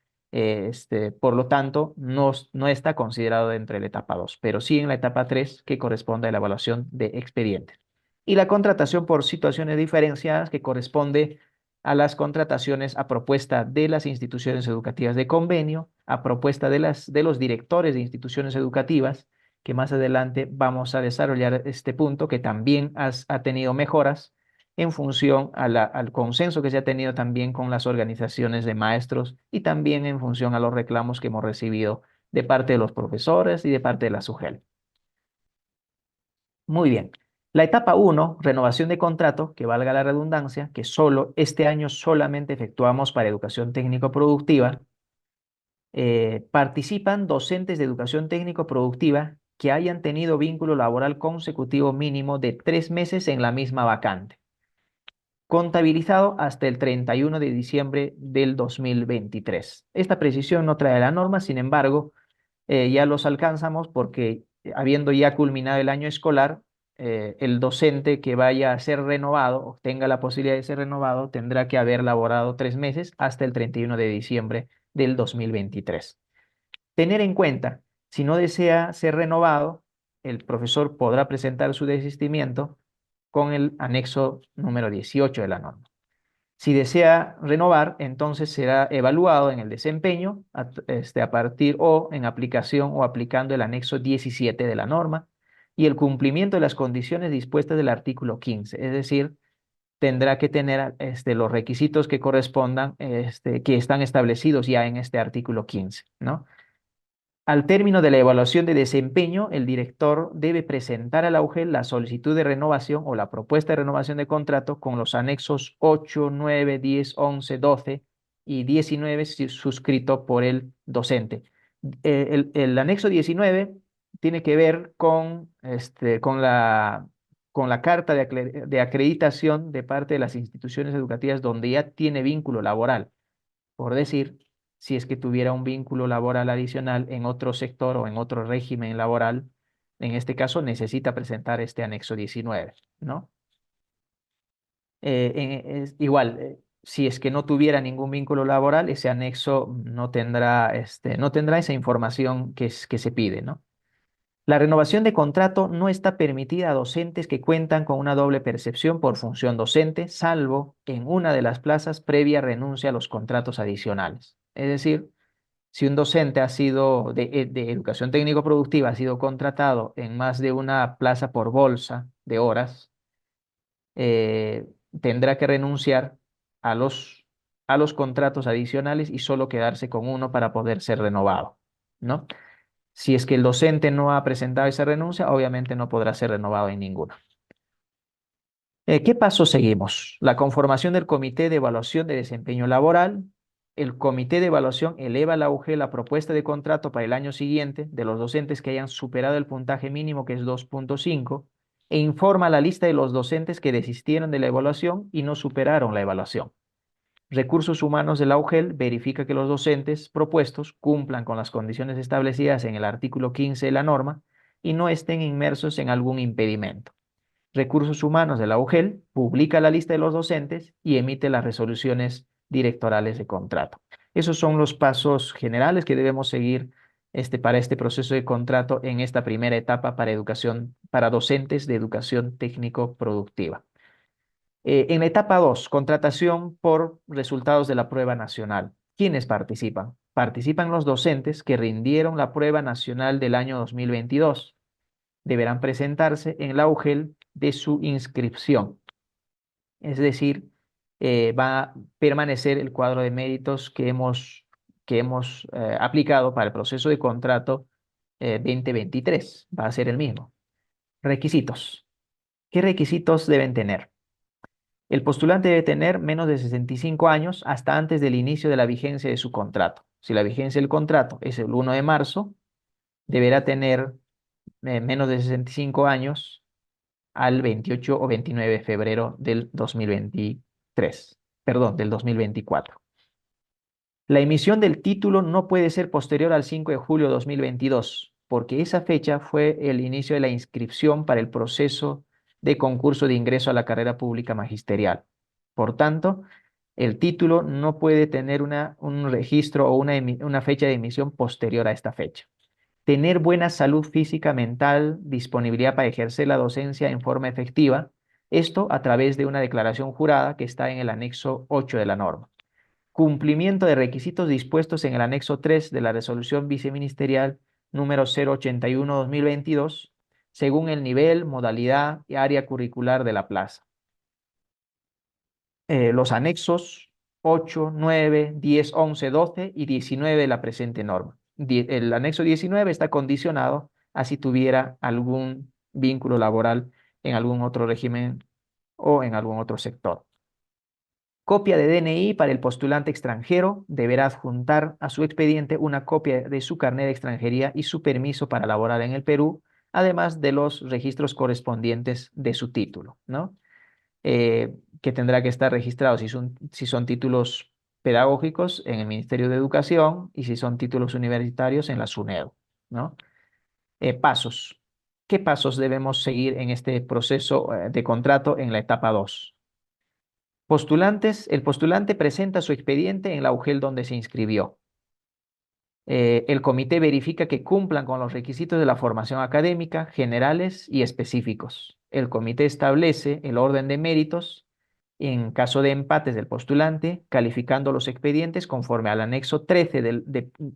Por lo tanto, no está considerado dentro de la etapa 2, pero sí en la etapa 3, que corresponde a la evaluación de expedientes. Y la contratación por situaciones diferenciadas, que corresponde a las contrataciones a propuesta de las instituciones educativas de convenio, a propuesta de los directores de instituciones educativas, que más adelante vamos a desarrollar este punto, que también ha tenido mejoras en función al consenso que se ha tenido también con las organizaciones de maestros y también en función a los reclamos que hemos recibido de parte de los profesores y de parte de la SUGEL. Muy bien. La etapa 1, renovación de contrato, que valga la redundancia, que este año solamente efectuamos para educación técnico-productiva. Participan docentes de educación técnico-productiva que hayan tenido vínculo laboral consecutivo mínimo de 3 meses en la misma vacante, contabilizado hasta el 31 de diciembre del 2023. Esta precisión no trae la norma, sin embargo, ya los alcanzamos porque habiendo ya culminado el año escolar, el docente que vaya a ser renovado o tenga la posibilidad de ser renovado tendrá que haber laborado 3 meses hasta el 31 de diciembre del 2023. Tener en cuenta, si no desea ser renovado, el profesor podrá presentar su desistimiento con el anexo número 18 de la norma. Si desea renovar, entonces será evaluado en el desempeño a partir o en aplicación o aplicando el anexo 17 de la norma y el cumplimiento de las condiciones dispuestas del artículo 15, es decir, tendrá que tener los requisitos que correspondan, que están establecidos ya en este artículo 15, ¿no? Al término de la evaluación de desempeño, el director debe presentar a la UGEL la solicitud de renovación o la propuesta de renovación de contrato con los anexos 8, 9, 10, 11, 12 y 19 suscrito por el docente. El anexo 19 tiene que ver con la carta de acreditación de parte de las instituciones educativas donde ya tiene vínculo laboral. Por decir, si es que tuviera un vínculo laboral adicional en otro sector o en otro régimen laboral, en este caso necesita presentar este anexo 19, ¿no? Igual, si es que no tuviera ningún vínculo laboral, ese anexo no tendrá esa información que se pide, ¿no? La renovación de contrato no está permitida a docentes que cuentan con una doble percepción por función docente, salvo en una de las plazas previa renuncia a los contratos adicionales. Es decir, si un docente de educación técnico-productiva ha sido contratado en más de una plaza por bolsa de horas, tendrá que renunciar a los contratos adicionales y solo quedarse con uno para poder ser renovado, ¿no? Si es que el docente no ha presentado esa renuncia, obviamente no podrá ser renovado en ninguno. ¿Qué paso seguimos? La conformación del Comité de Evaluación de Desempeño Laboral. El Comité de Evaluación eleva a la UGEL la propuesta de contrato para el año siguiente de los docentes que hayan superado el puntaje mínimo, que es 2.5, e informa la lista de los docentes que desistieron de la evaluación y no superaron la evaluación. Recursos Humanos de la UGEL verifica que los docentes propuestos cumplan con las condiciones establecidas en el artículo 15 de la norma y no estén inmersos en algún impedimento. Recursos Humanos de la UGEL publica la lista de los docentes y emite las resoluciones directorales de contrato. Esos son los pasos generales que debemos seguir para este proceso de contrato en esta primera etapa para docentes de educación técnico-productiva. En la etapa 2, contratación por resultados de la prueba nacional. ¿Quiénes participan? Participan los docentes que rindieron la prueba nacional del año 2022. Deberán presentarse en la UGEL de su inscripción. Es decir, va a permanecer el cuadro de méritos que hemos aplicado para el proceso de contrato 2023. Va a ser el mismo. Requisitos. ¿Qué requisitos deben tener? El postulante debe tener menos de 65 años hasta antes del inicio de la vigencia de su contrato. Si la vigencia del contrato es el 1 de marzo, deberá tener menos de 65 años al 28 o 29 de febrero del 2023, perdón, del 2024. La emisión del título no puede ser posterior al 5 de julio de 2022, porque esa fecha fue el inicio de la inscripción para el proceso de concurso de ingreso a la carrera pública magisterial. Por tanto, el título no puede tener un registro o una fecha de emisión posterior a esta fecha. Tener buena salud física, mental, disponibilidad para ejercer la docencia en forma efectiva, esto a través de una declaración jurada que está en el anexo 8 de la norma. Cumplimiento de requisitos dispuestos en el anexo 3 de la resolución viceministerial número 081-2022, según el nivel, modalidad y área curricular de la plaza. Los anexos 8, 9, 10, 11, 12 y 19 de la presente norma. El anexo 19 está condicionado a si tuviera algún vínculo laboral en algún otro régimen o en algún otro sector. Copia de DNI para el postulante extranjero. Deberá adjuntar a su expediente una copia de su carnet de extranjería y su permiso para laborar en el Perú, además de los registros correspondientes de su título, ¿no? Que tendrá que estar registrado si son títulos pedagógicos en el Ministerio de Educación y si son títulos universitarios en la SUNEDU, ¿no? Pasos. ¿Qué pasos debemos seguir en este proceso de contrato en la etapa 2? El postulante presenta su expediente en la UGEL donde se inscribió. El comité verifica que cumplan con los requisitos de la formación académica, generales y específicos. El comité establece el orden de méritos en caso de empates del postulante, calificando los expedientes conforme al anexo 13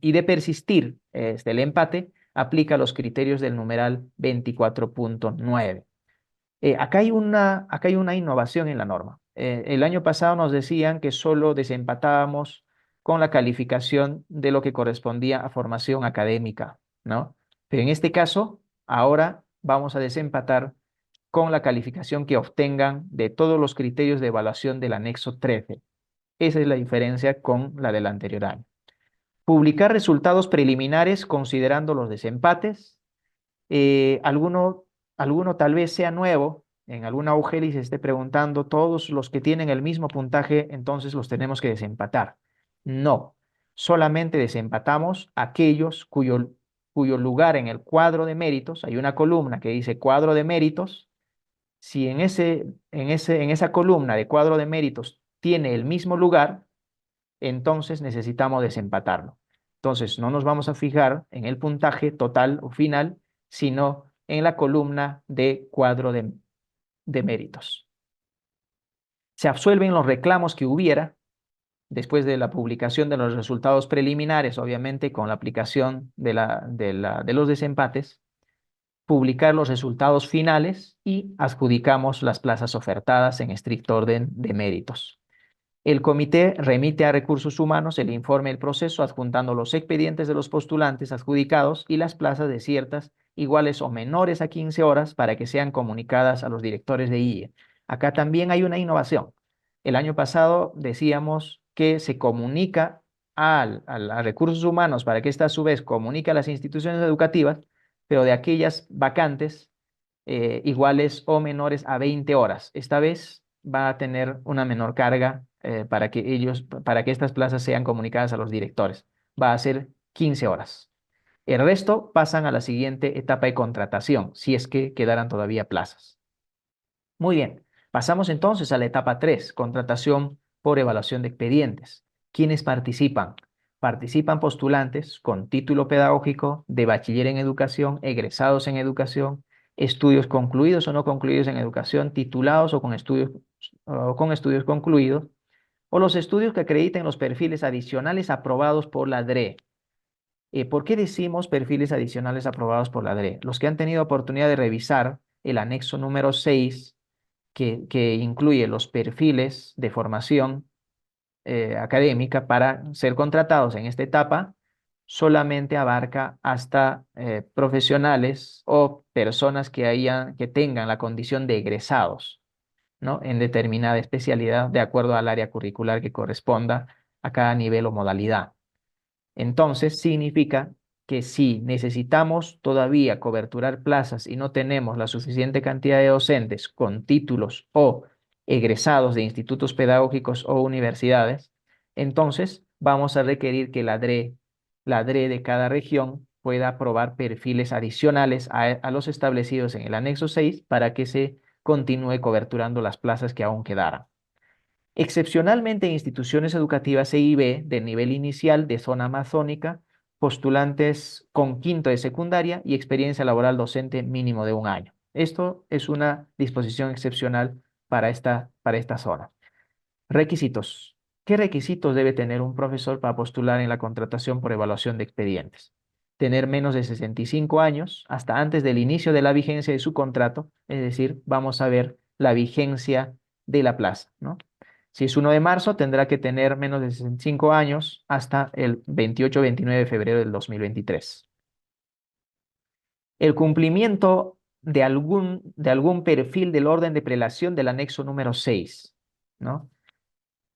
y de persistir el empate, aplica los criterios del numeral 24.9. Acá hay una innovación en la norma. El año pasado nos decían que solo desempatábamos con la calificación de lo que correspondía a formación académica, ¿no? Pero en este caso, ahora vamos a desempatar con la calificación que obtengan de todos los criterios de evaluación del anexo 13. Esa es la diferencia con la del anterior año. Publicar resultados preliminares considerando los desempates. Alguno tal vez sea nuevo, en alguna UGEL y se esté preguntando, todos los que tienen el mismo puntaje, entonces los tenemos que desempatar. No, solamente desempatamos aquellos cuyo lugar en el cuadro de méritos, hay una columna que dice cuadro de méritos. Si en esa columna de cuadro de méritos tiene el mismo lugar, entonces necesitamos desempatarlo. Entonces no nos vamos a fijar en el puntaje total o final, sino en la columna de cuadro de méritos. Se absuelven los reclamos que hubiera después de la publicación de los resultados preliminares, obviamente con la aplicación de los desempates, publicar los resultados finales y adjudicamos las plazas ofertadas en estricto orden de méritos. El comité remite a Recursos Humanos el informe del proceso adjuntando los expedientes de los postulantes adjudicados y las plazas desiertas iguales o menores a 15 horas para que sean comunicadas a los directores de IE. Acá también hay una innovación. El año pasado decíamos que se comunica a Recursos Humanos para que ésta a su vez comunique a las instituciones educativas, pero de aquellas vacantes iguales o menores a 20 horas. Esta vez va a tener una menor carga para que estas plazas sean comunicadas a los directores. Va a ser 15 horas. El resto pasan a la siguiente etapa de contratación, si es que quedaran todavía plazas. Muy bien, pasamos entonces a la etapa 3, contratación por evaluación de expedientes. ¿Quiénes participan? Participan postulantes con título pedagógico de bachiller en educación, egresados en educación, estudios concluidos o no concluidos en educación, titulados o con estudios concluidos, o los estudios que acrediten los perfiles adicionales aprobados por la DRE. ¿Por qué decimos perfiles adicionales aprobados por la DRE? Los que han tenido oportunidad de revisar el anexo número 6, que incluye los perfiles de formación académica para ser contratados en esta etapa, solamente abarca hasta profesionales o personas que tengan la condición de egresados, ¿no? En determinada especialidad de acuerdo al área curricular que corresponda a cada nivel o modalidad. Entonces, significa que si necesitamos todavía coberturar plazas y no tenemos la suficiente cantidad de docentes con títulos o egresados de institutos pedagógicos o universidades, entonces vamos a requerir que la DRE de cada región pueda aprobar perfiles adicionales a los establecidos en el anexo 6 para que se continúe coberturando las plazas que aún quedaran. Excepcionalmente en instituciones educativas EIB de nivel inicial de zona amazónica, postulantes con quinto de secundaria y experiencia laboral docente mínimo de 1 año. Esto es una disposición excepcional para esta zona. Requisitos. ¿Qué requisitos debe tener un profesor para postular en la contratación por evaluación de expedientes? Tener menos de 65 años hasta antes del inicio de la vigencia de su contrato, es decir, vamos a ver la vigencia de la plaza, ¿no? Si es 1 de marzo, tendrá que tener menos de 65 años hasta el 28 o 29 de febrero del 2023. El cumplimiento de algún perfil del orden de prelación del anexo número 6, ¿no?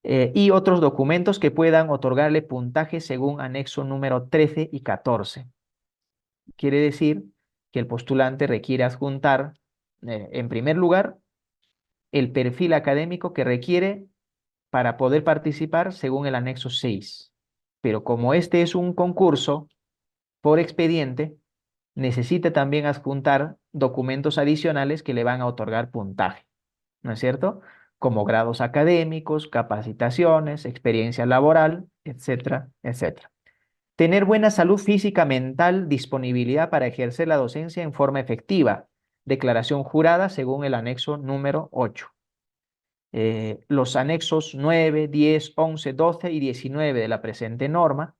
Y otros documentos que puedan otorgarle puntaje según anexo número 13 y 14. Quiere decir que el postulante requiere adjuntar, en primer lugar, el perfil académico que requiere para poder participar según el anexo 6. Pero como este es un concurso por expediente, necesita también adjuntar documentos adicionales que le van a otorgar puntaje, ¿no es cierto? Como grados académicos, capacitaciones, experiencia laboral, etcétera, etcétera. Tener buena salud física, mental, disponibilidad para ejercer la docencia en forma efectiva. Declaración jurada según el anexo número 8. Los anexos 9, 10, 11, 12 y 19 de la presente norma.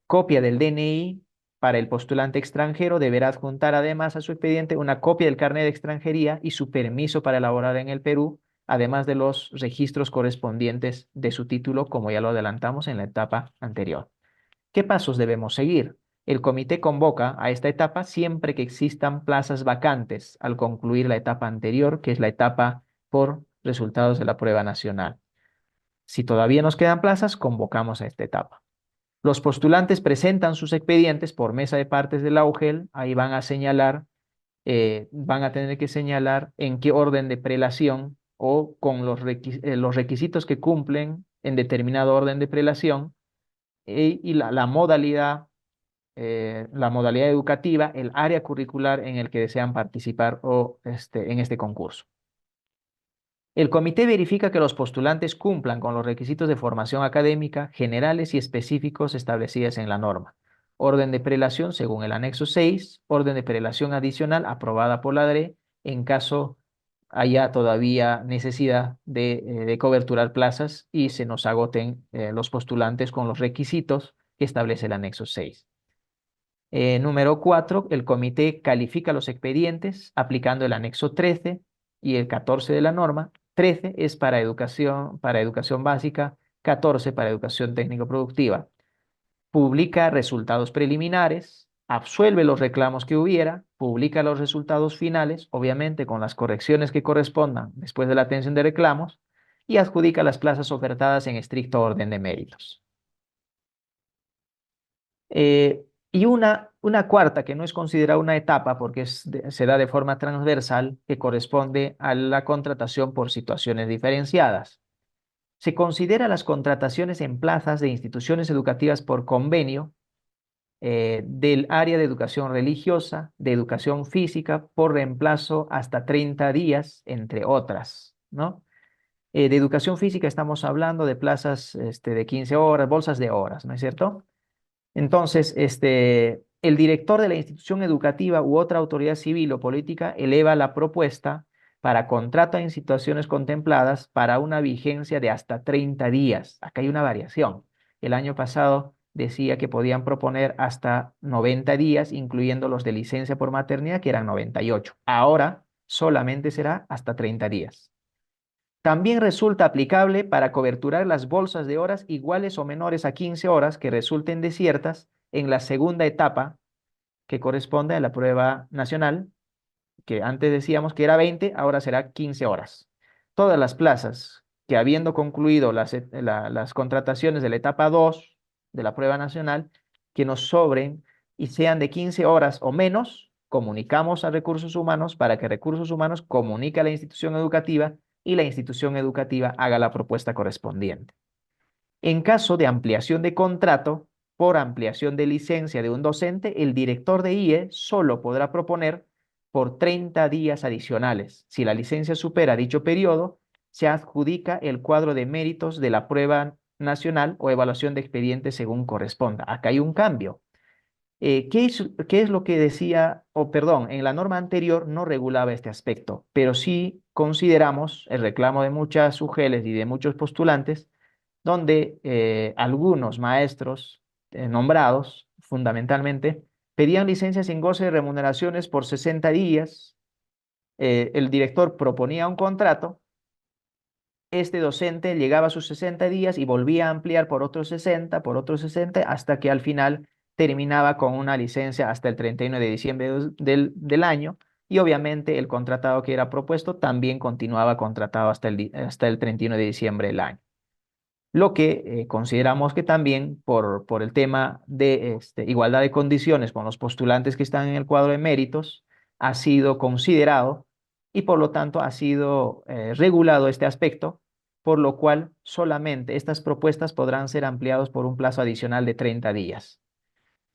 Copia del DNI para el postulante extranjero. Deberá adjuntar además a su expediente una copia del carnet de extranjería y su permiso para elaborar en el Perú, además de los registros correspondientes de su título, como ya lo adelantamos en la etapa anterior. ¿Qué pasos debemos seguir? El comité convoca a esta etapa siempre que existan plazas vacantes al concluir la etapa anterior, que es la etapa por resultados de la prueba nacional. Si todavía nos quedan plazas, convocamos a esta etapa. Los postulantes presentan sus expedientes por mesa de partes de la UGEL. Ahí van a señalar, van a tener que señalar en qué orden de prelación o con los requisitos que cumplen en determinado orden de prelación y la modalidad educativa, el área curricular en el que desean participar en este concurso. El comité verifica que los postulantes cumplan con los requisitos de formación académica generales y específicos establecidos en la norma. Orden de prelación según el anexo 6, orden de prelación adicional aprobada por la DRE en caso haya todavía necesidad de coberturar plazas y se nos agoten los postulantes con los requisitos que establece el anexo 6. Número 4, el comité califica los expedientes aplicando el anexo 13 y el 14 de la norma. 13 es para educación básica, 14 para educación técnico-productiva. Publica resultados preliminares, absuelve los reclamos que hubiera, publica los resultados finales, obviamente con las correcciones que correspondan después de la atención de reclamos, y adjudica las plazas ofertadas en estricto orden de méritos. Y una cuarta, que no es considerada una etapa porque se da de forma transversal, que corresponde a la contratación por situaciones diferenciadas. Se considera las contrataciones en plazas de instituciones educativas por convenio del área de educación religiosa, de educación física, por reemplazo hasta 30 días, entre otras, ¿no? De educación física estamos hablando de plazas de 15 horas, bolsas de horas, ¿no es cierto? Entonces, el director de la institución educativa u otra autoridad civil o política eleva la propuesta para contrato en situaciones contempladas para una vigencia de hasta 30 días. Acá hay una variación. El año pasado decía que podían proponer hasta 90 días, incluyendo los de licencia por maternidad, que eran 98. Ahora solamente será hasta 30 días. También resulta aplicable para coberturar las bolsas de horas iguales o menores a 15 horas que resulten desiertas en la segunda etapa, que corresponde a la prueba nacional, que antes decíamos que era 20, ahora será 15 horas. Todas las plazas que habiendo concluido las contrataciones de la etapa 2 de la prueba nacional, que nos sobren y sean de 15 horas o menos, comunicamos a recursos humanos para que recursos humanos comunique a la institución educativa y la institución educativa haga la propuesta correspondiente. En caso de ampliación de contrato por ampliación de licencia de un docente, el director de IE solo podrá proponer por 30 días adicionales. Si la licencia supera dicho periodo, se adjudica el cuadro de méritos de la prueba nacional o evaluación de expediente según corresponda. Acá hay un cambio. ¿Qué es lo que decía, o perdón, en la norma anterior no regulaba este aspecto, pero sí consideramos el reclamo de muchas UGELs y de muchos postulantes, donde algunos maestros nombrados, fundamentalmente, pedían licencias sin goce de remuneraciones por 60 días. El director proponía un contrato, este docente llegaba a sus 60 días y volvía a ampliar por otros 60, por otros 60, hasta que al final terminaba con una licencia hasta el 31 de diciembre del año, y obviamente el contratado que era propuesto también continuaba contratado hasta el 31 de diciembre del año. Lo que consideramos que también por el tema de igualdad de condiciones con los postulantes que están en el cuadro de méritos, ha sido considerado y por lo tanto ha sido regulado este aspecto, por lo cual solamente estas propuestas podrán ser ampliadas por un plazo adicional de 30 días.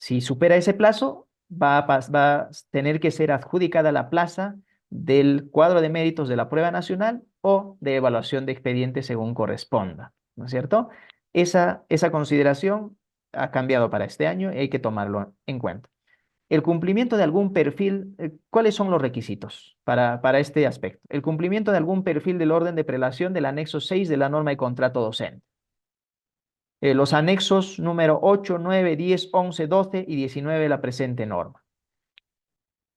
Si supera ese plazo, va a tener que ser adjudicada la plaza del cuadro de méritos de la prueba nacional o de evaluación de expediente según corresponda, ¿no es cierto? Esa consideración ha cambiado para este año y hay que tomarlo en cuenta. El cumplimiento de algún perfil, ¿cuáles son los requisitos para este aspecto? El cumplimiento de algún perfil del orden de prelación del anexo 6 de la norma de contrato docente. Los anexos número 8, 9, 10, 11, 12 y 19 de la presente norma.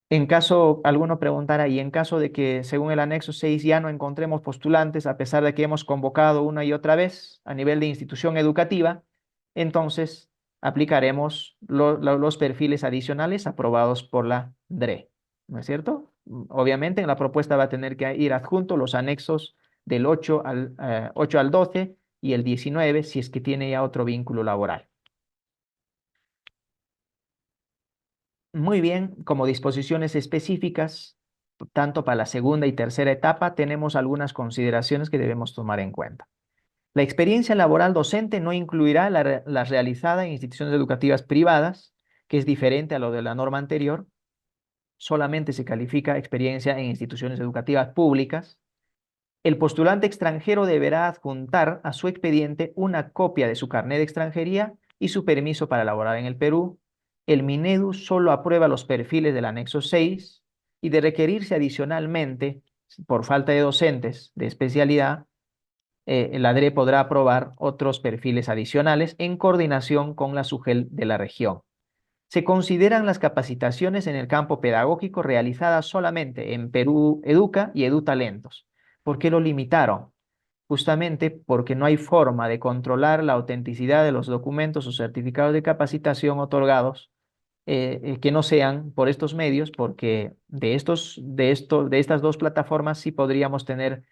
En caso, alguno preguntará, y en caso de que según el anexo 6 ya no encontremos postulantes, a pesar de que hemos convocado una y otra vez a nivel de institución educativa, entonces aplicaremos los perfiles adicionales aprobados por la DRE, ¿no es cierto? Obviamente en la propuesta va a tener que ir adjunto los anexos del 8 al 12 y el 19 si es que tiene ya otro vínculo laboral. Muy bien, como disposiciones específicas, tanto para la segunda y tercera etapa, tenemos algunas consideraciones que debemos tomar en cuenta. La experiencia laboral docente no incluirá la realizada en instituciones educativas privadas, que es diferente a lo de la norma anterior. Solamente se califica experiencia en instituciones educativas públicas. El postulante extranjero deberá adjuntar a su expediente una copia de su carnet de extranjería y su permiso para laborar en el Perú. El Minedu solo aprueba los perfiles del anexo 6 y de requerirse adicionalmente, por falta de docentes de especialidad, la DRE podrá aprobar otros perfiles adicionales en coordinación con la SUGEL de la región. Se consideran las capacitaciones en el campo pedagógico realizadas solamente en Perú Educa y EduTalentos. ¿Por qué lo limitaron? Justamente porque no hay forma de controlar la autenticidad de los documentos o certificados de capacitación otorgados que no sean por estos medios, porque de estas dos plataformas sí podríamos tener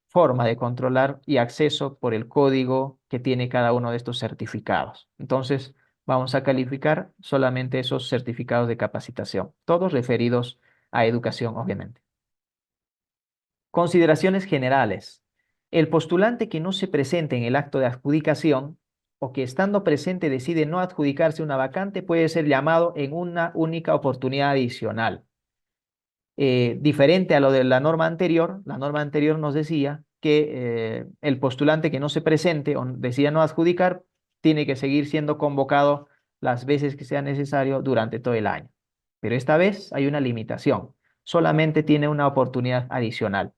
forma de controlar y acceso por el código que tiene cada uno de estos certificados. Entonces, vamos a calificar solamente esos certificados de capacitación, todos referidos a educación, obviamente. Consideraciones generales. El postulante que no se presente en el acto de adjudicación o que estando presente decide no adjudicarse una vacante puede ser llamado en una única oportunidad adicional. Diferente a lo de la norma anterior nos decía que el postulante que no se presente o decida no adjudicar tiene que seguir siendo convocado las veces que sea necesario durante todo el año. Pero esta vez hay una limitación, solamente tiene una oportunidad adicional.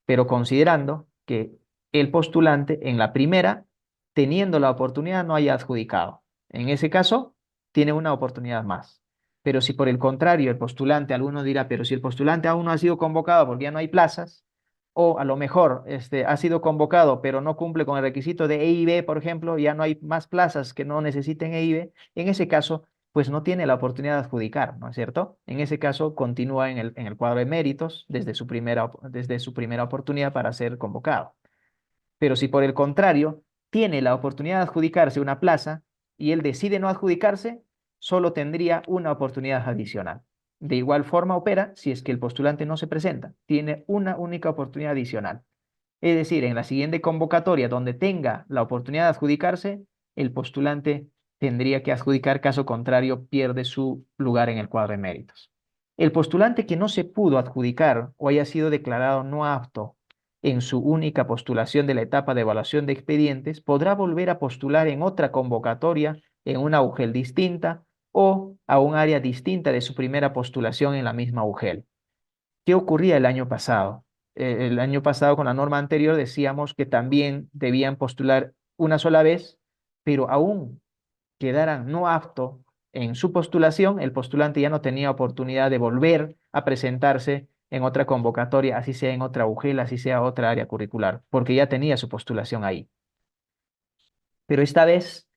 Pero considerando que el postulante en la primera, teniendo la oportunidad, no haya adjudicado. En ese caso, tiene una oportunidad más. Pero si por el contrario el postulante, alguno dirá, pero si el postulante aún no ha sido convocado porque ya no hay plazas, o a lo mejor ha sido convocado pero no cumple con el requisito de EIB, por ejemplo, ya no hay más plazas que no necesiten EIB, en ese caso, pues no tiene la oportunidad de adjudicar, ¿no es cierto? En ese caso, continúa en el cuadro de méritos desde su primera oportunidad para ser convocado. Pero si por el contrario tiene la oportunidad de adjudicarse una plaza y él decide no adjudicarse, solo tendría una oportunidad adicional. De igual forma opera si es que el postulante no se presenta, tiene una única oportunidad adicional. Es decir, en la siguiente convocatoria donde tenga la oportunidad de adjudicarse, el postulante tendría que adjudicar, caso contrario pierde su lugar en el cuadro de méritos. El postulante que no se pudo adjudicar o haya sido declarado no apto en su única postulación de la etapa de evaluación de expedientes, podrá volver a postular en otra convocatoria, en una UGEL distinta o a un área distinta de su primera postulación en la misma UGEL. ¿Qué ocurría el año pasado? El año pasado con la norma anterior decíamos que también debían postular una sola vez, pero aún quedaran no apto en su postulación, el postulante ya no tenía oportunidad de volver a presentarse en otra convocatoria, así sea en otra UGEL, así sea otra área curricular, porque ya tenía su postulación ahí. Pero esta vez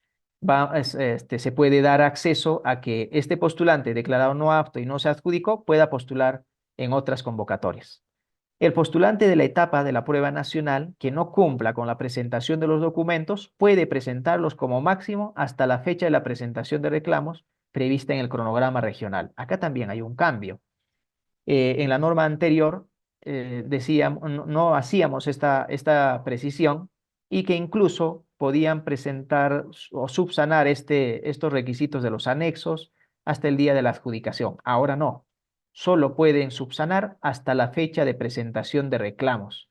se puede dar acceso a que este postulante declarado no apto y no se adjudicó pueda postular en otras convocatorias. El postulante de la etapa de la prueba nacional que no cumpla con la presentación de los documentos puede presentarlos como máximo hasta la fecha de la presentación de reclamos prevista en el cronograma regional. Acá también hay un cambio. En la norma anterior decíamos, no hacíamos esta precisión y que incluso podían presentar o subsanar estos requisitos de los anexos hasta el día de la adjudicación. Ahora no, solo pueden subsanar hasta la fecha de presentación de reclamos.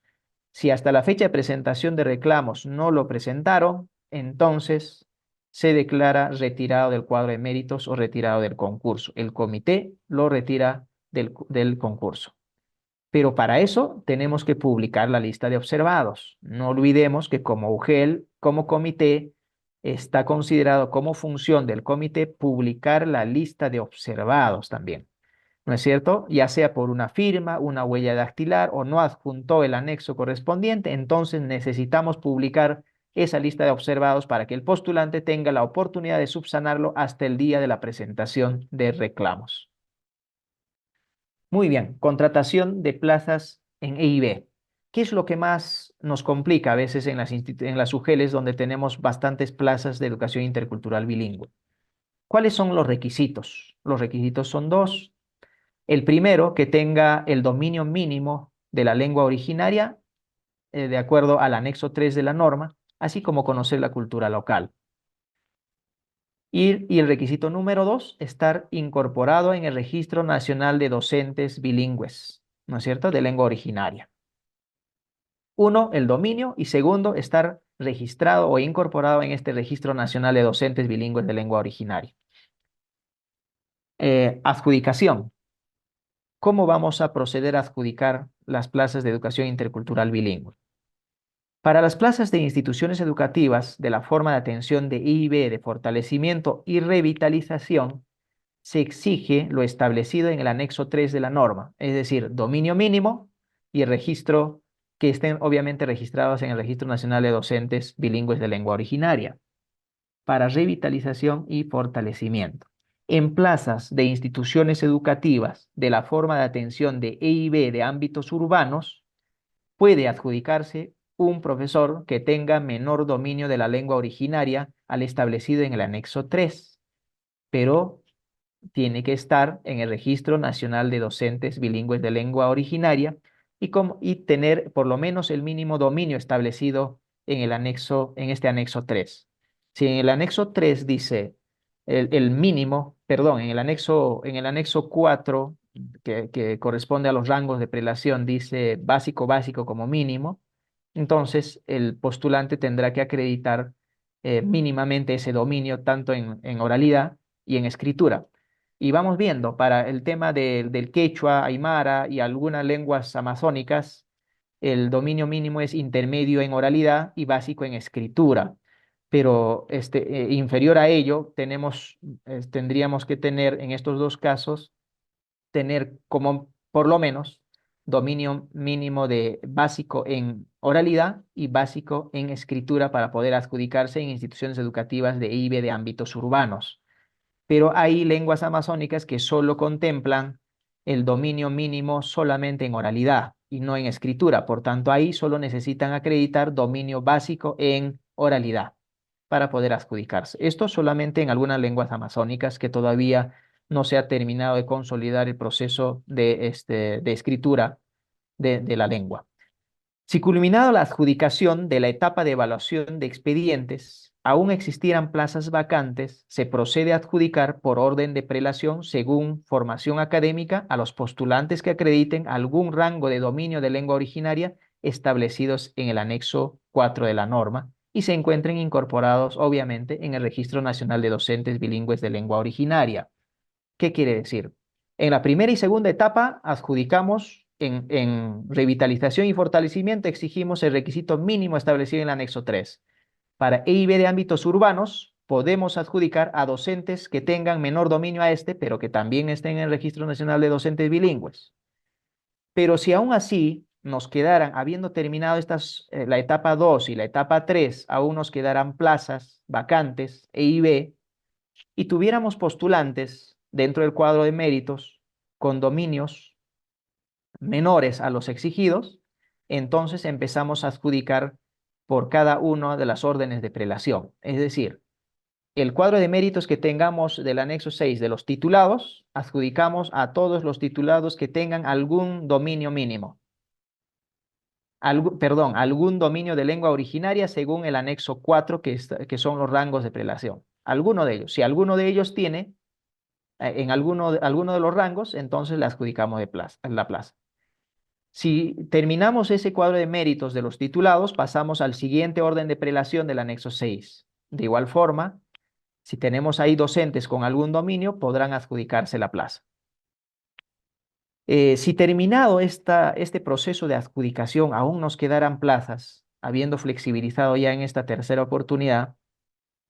Si hasta la fecha de presentación de reclamos no lo presentaron, entonces se declara retirado del cuadro de méritos o retirado del concurso. El comité lo retira del concurso. Pero para eso tenemos que publicar la lista de observados. No olvidemos que como UGEL, como comité, está considerado como función del comité publicar la lista de observados también. ¿No es cierto? Ya sea por una firma, una huella dactilar o no adjuntó el anexo correspondiente, entonces necesitamos publicar esa lista de observados para que el postulante tenga la oportunidad de subsanarlo hasta el día de la presentación de reclamos. Muy bien, contratación de plazas en EIB. ¿Qué es lo que más nos complica a veces en las UGELs donde tenemos bastantes plazas de educación intercultural bilingüe? ¿Cuáles son los requisitos? Los requisitos son dos. El primero, que tenga el dominio mínimo de la lengua originaria, de acuerdo al anexo 3 de la norma, así como conocer la cultura local. Y el requisito número 2, estar incorporado en el Registro Nacional de Docentes Bilingües, ¿no es cierto?, de lengua originaria. Uno, el dominio, y segundo, estar registrado o incorporado en este Registro Nacional de Docentes Bilingües de lengua originaria. Adjudicación. ¿Cómo vamos a proceder a adjudicar las plazas de educación intercultural bilingüe? Para las plazas de instituciones educativas de la forma de atención de EIB de fortalecimiento y revitalización, se exige lo establecido en el anexo 3 de la norma, es decir, dominio mínimo y el registro que estén obviamente registrados en el Registro Nacional de Docentes Bilingües de Lengua Originaria, para revitalización y fortalecimiento. En plazas de instituciones educativas de la forma de atención de EIB de ámbitos urbanos, puede adjudicarse un profesor que tenga menor dominio de la lengua originaria al establecido en el anexo 3, pero tiene que estar en el Registro Nacional de Docentes Bilingües de Lengua Originaria y tener por lo menos el mínimo dominio establecido en este anexo 3. Si en el anexo 3 dice el mínimo, perdón, en el anexo 4, que corresponde a los rangos de prelación, dice básico como mínimo, entonces el postulante tendrá que acreditar mínimamente ese dominio tanto en oralidad y en escritura. Y vamos viendo, para el tema del quechua, aymara y algunas lenguas amazónicas, el dominio mínimo es intermedio en oralidad y básico en escritura. Pero inferior a ello, tendríamos que tener en estos dos casos, tener como por lo menos dominio mínimo de básico en oralidad y básico en escritura para poder adjudicarse en instituciones educativas de EIB de ámbitos urbanos. Pero hay lenguas amazónicas que solo contemplan el dominio mínimo solamente en oralidad y no en escritura. Por tanto, ahí solo necesitan acreditar dominio básico en oralidad. para poder adjudicarse. Esto solamente en algunas lenguas amazónicas que todavía no se ha terminado de consolidar el proceso de escritura de la lengua. Si culminado la adjudicación de la etapa de evaluación de expedientes, aún existieran plazas vacantes, se procede a adjudicar por orden de prelación según formación académica a los postulantes que acrediten algún rango de dominio de lengua originaria establecidos en el anexo 4 de la norma y se encuentren incorporados, obviamente, en el Registro Nacional de Docentes Bilingües de Lengua Originaria. ¿Qué quiere decir? En la primera y segunda etapa adjudicamos en revitalización y fortalecimiento, exigimos el requisito mínimo establecido en el anexo 3. Para EIB de ámbitos urbanos, podemos adjudicar a docentes que tengan menor dominio a este, pero que también estén en el Registro Nacional de Docentes Bilingües. Pero si aún así nos quedaran, habiendo terminado la etapa 2 y la etapa 3, aún nos quedarán plazas vacantes, EIB, y tuviéramos postulantes dentro del cuadro de méritos con dominios menores a los exigidos, entonces empezamos a adjudicar por cada una de las órdenes de prelación. Es decir, el cuadro de méritos que tengamos del anexo 6 de los titulados, adjudicamos a todos los titulados que tengan algún dominio mínimo. Algún dominio de lengua originaria según el anexo 4, que son los rangos de prelación. Alguno de ellos. Si alguno de ellos tiene en alguno de los rangos, entonces le adjudicamos la plaza. Si terminamos ese cuadro de méritos de los titulados, pasamos al siguiente orden de prelación del anexo 6. De igual forma, si tenemos ahí docentes con algún dominio, podrán adjudicarse la plaza. Si terminado este proceso de adjudicación aún nos quedaran plazas, habiendo flexibilizado ya en esta tercera oportunidad,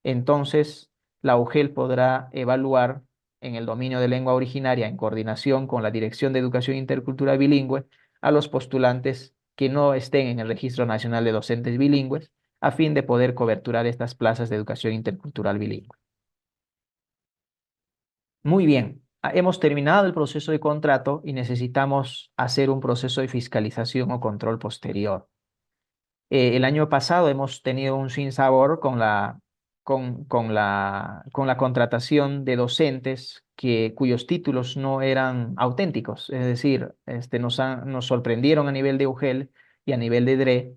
entonces la UGEL podrá evaluar en el dominio de lengua originaria en coordinación con la Dirección de Educación Intercultural Bilingüe a los postulantes que no estén en el Registro Nacional de Docentes Bilingües a fin de poder coberturar estas plazas de educación intercultural bilingüe. Muy bien, hemos terminado el proceso de contrato y necesitamos hacer un proceso de fiscalización o control posterior. El año pasado hemos tenido un sinsabor con la contratación de docentes cuyos títulos no eran auténticos, es decir, nos sorprendieron a nivel de UGEL y a nivel de DRE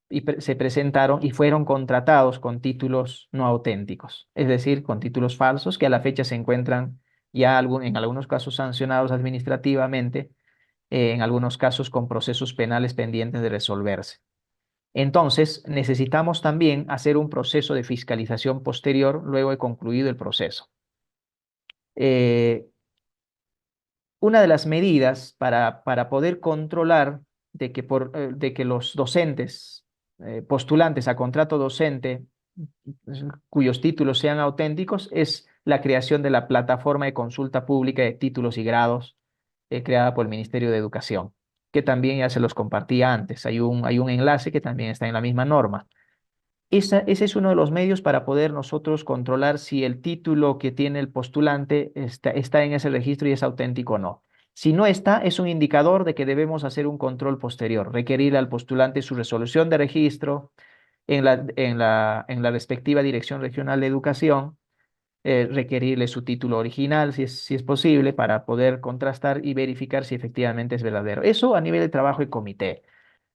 y se presentaron y fueron contratados con títulos no auténticos, es decir, con títulos falsos que a la fecha se encuentran ya en algunos casos sancionados administrativamente, en algunos casos con procesos penales pendientes de resolverse. Entonces, necesitamos también hacer un proceso de fiscalización posterior luego de concluido el proceso. Una de las medidas para poder controlar de que los docentes, postulantes a contrato docente, cuyos títulos sean auténticos, es la creación de la plataforma de consulta pública de títulos y grados creada por el Ministerio de Educación, que también ya se los compartía antes. Hay un enlace que también está en la misma norma. Ese es uno de los medios para poder nosotros controlar si el título que tiene el postulante está en ese registro y es auténtico o no. Si no está, es un indicador de que debemos hacer un control posterior, requerir al postulante su resolución de registro en la respectiva Dirección Regional de Educación, requerirle su título original, si es posible, para poder contrastar y verificar si efectivamente es verdadero. Eso a nivel de trabajo y comité.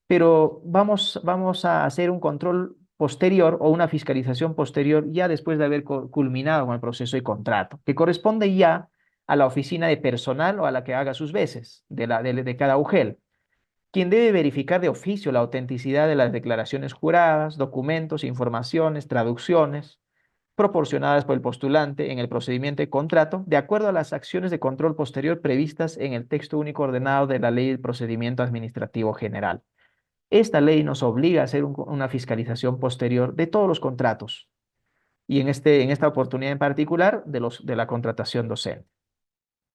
Pero vamos a hacer un control posterior o una fiscalización posterior ya después de haber culminado con el proceso de contrato, que corresponde ya a la oficina de personal o a la que haga sus veces de cada UGEL, quien debe verificar de oficio la autenticidad de las declaraciones juradas, documentos, informaciones, traducciones proporcionadas por el postulante en el procedimiento de contrato, de acuerdo a las acciones de control posterior previstas en el texto único ordenado de la Ley del Procedimiento Administrativo General. Esta ley nos obliga a hacer una fiscalización posterior de todos los contratos y en esta oportunidad en particular de la contratación docente.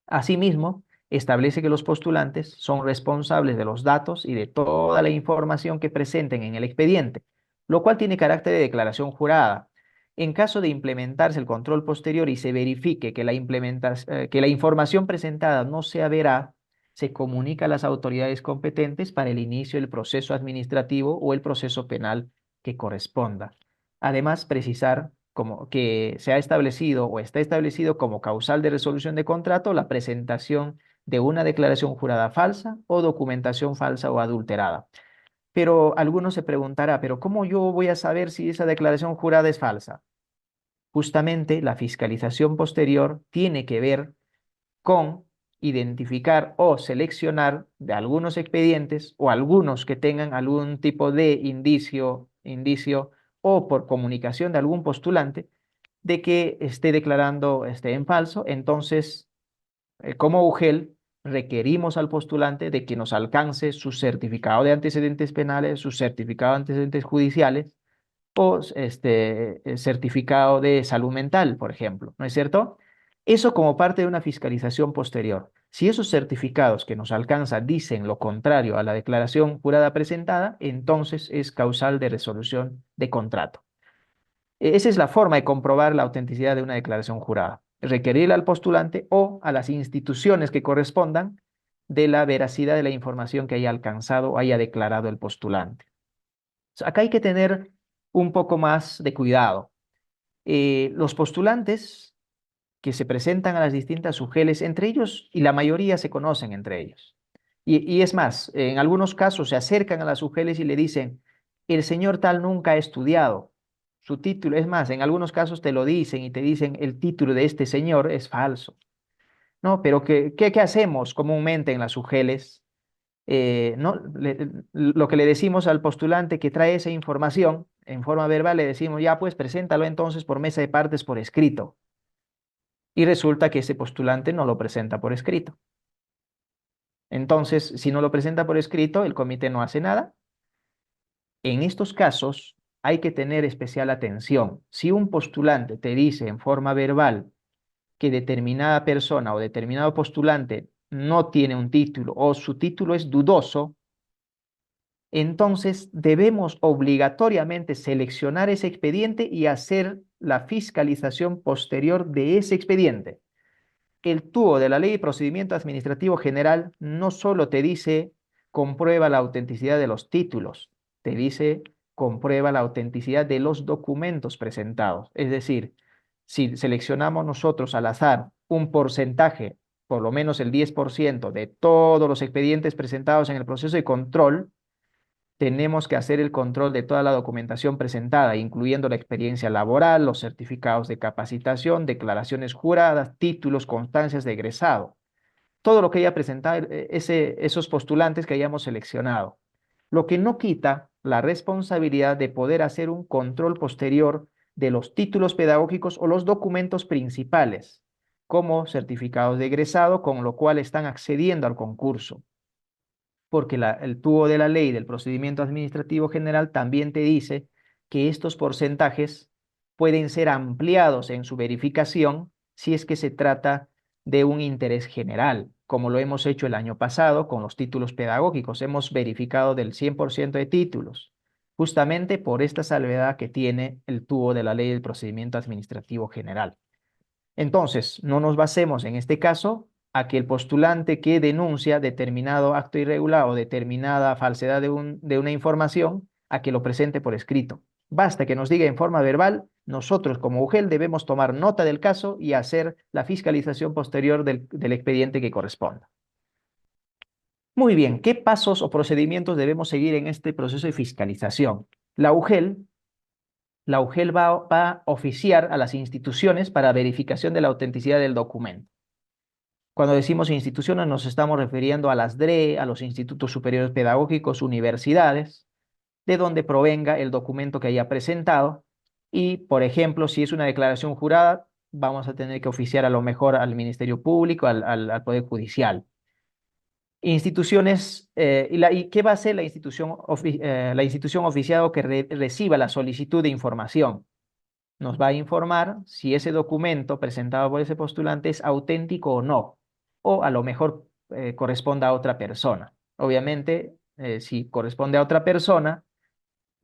Asimismo, establece que los postulantes son responsables de los datos y de toda la información que presenten en el expediente, lo cual tiene carácter de declaración jurada. En caso de implementarse el control posterior y se verifique que la información presentada no sea veraz, se comunica a las autoridades competentes para el inicio del proceso administrativo o el proceso penal que corresponda. Además, precisar como que se ha establecido o está establecido como causal de resolución de contrato la presentación de una declaración jurada falsa o documentación falsa o adulterada. Pero alguno se preguntará, ¿pero cómo yo voy a saber si esa declaración jurada es falsa? Justamente la fiscalización posterior tiene que ver con identificar o seleccionar de algunos expedientes o algunos que tengan algún tipo de indicio o por comunicación de algún postulante de que esté declarando en falso. Entonces, como UGEL, requerimos al postulante de que nos alcance su certificado de antecedentes penales, su certificado de antecedentes judiciales o certificado de salud mental, por ejemplo, ¿no es cierto? Eso como parte de una fiscalización posterior. Si esos certificados que nos alcanzan dicen lo contrario a la declaración jurada presentada, entonces es causal de resolución de contrato. Esa es la forma de comprobar la autenticidad de una declaración jurada. Requerir al postulante o a las instituciones que correspondan de la veracidad de la información que haya alcanzado o haya declarado el postulante. Acá hay que tener un poco más de cuidado. Los postulantes que se presentan a las distintas UGELes, entre ellos y la mayoría se conocen entre ellos. Y es más, en algunos casos se acercan a las UGELes y le dicen, el señor tal nunca ha estudiado. Su título, es más, en algunos casos te lo dicen y te dicen, el título de este señor es falso. No, pero ¿qué hacemos comúnmente en las UGELes? ¿No? Lo que le decimos al postulante que trae esa información en forma verbal, le decimos, ya pues preséntalo entonces por mesa de partes por escrito. Y resulta que ese postulante no lo presenta por escrito. Entonces, si no lo presenta por escrito, el comité no hace nada. En estos casos hay que tener especial atención. Si un postulante te dice en forma verbal que determinada persona o determinado postulante no tiene un título o su título es dudoso, entonces debemos obligatoriamente seleccionar ese expediente y hacer la fiscalización posterior de ese expediente. El TUO de la Ley de Procedimiento Administrativo General no solo te dice comprueba la autenticidad de los títulos, te dice comprueba la autenticidad de los documentos presentados. Es decir, si seleccionamos nosotros al azar un porcentaje, por lo menos el 10% de todos los expedientes presentados en el proceso de control, tenemos que hacer el control de toda la documentación presentada, incluyendo la experiencia laboral, los certificados de capacitación, declaraciones juradas, títulos, constancias de egresado. Todo lo que haya presentado esos postulantes que hayamos seleccionado. Lo que no quita la responsabilidad de poder hacer un control posterior de los títulos pedagógicos o los documentos principales, como certificados de egresado, con lo cual están accediendo al concurso. Porque el TUO de la Ley del Procedimiento Administrativo General también te dice que estos porcentajes pueden ser ampliados en su verificación si es que se trata de un interés general, como lo hemos hecho el año pasado con los títulos pedagógicos. Hemos verificado del 100% de títulos, justamente por esta salvedad que tiene el TUO de la Ley del Procedimiento Administrativo General. Entonces, no nos basemos en este caso a que el postulante que denuncia determinado acto irregular o determinada falsedad de una información, a que lo presente por escrito. Basta que nos diga en forma verbal, nosotros como UGEL debemos tomar nota del caso y hacer la fiscalización posterior del expediente que corresponda. Muy bien, ¿qué pasos o procedimientos debemos seguir en este proceso de fiscalización? La UGEL va a oficiar a las instituciones para verificación de la autenticidad del documento. Cuando decimos instituciones nos estamos refiriendo a las DRE, a los institutos superiores pedagógicos, universidades, de donde provenga el documento que haya presentado. Y, por ejemplo, si es una declaración jurada, vamos a tener que oficiar a lo mejor al Ministerio Público, al Poder Judicial. Instituciones, ¿y qué va a hacer la institución oficiada que reciba la solicitud de información? Nos va a informar si ese documento presentado por ese postulante es auténtico o no, o a lo mejor corresponde a otra persona. Obviamente, si corresponde a otra persona,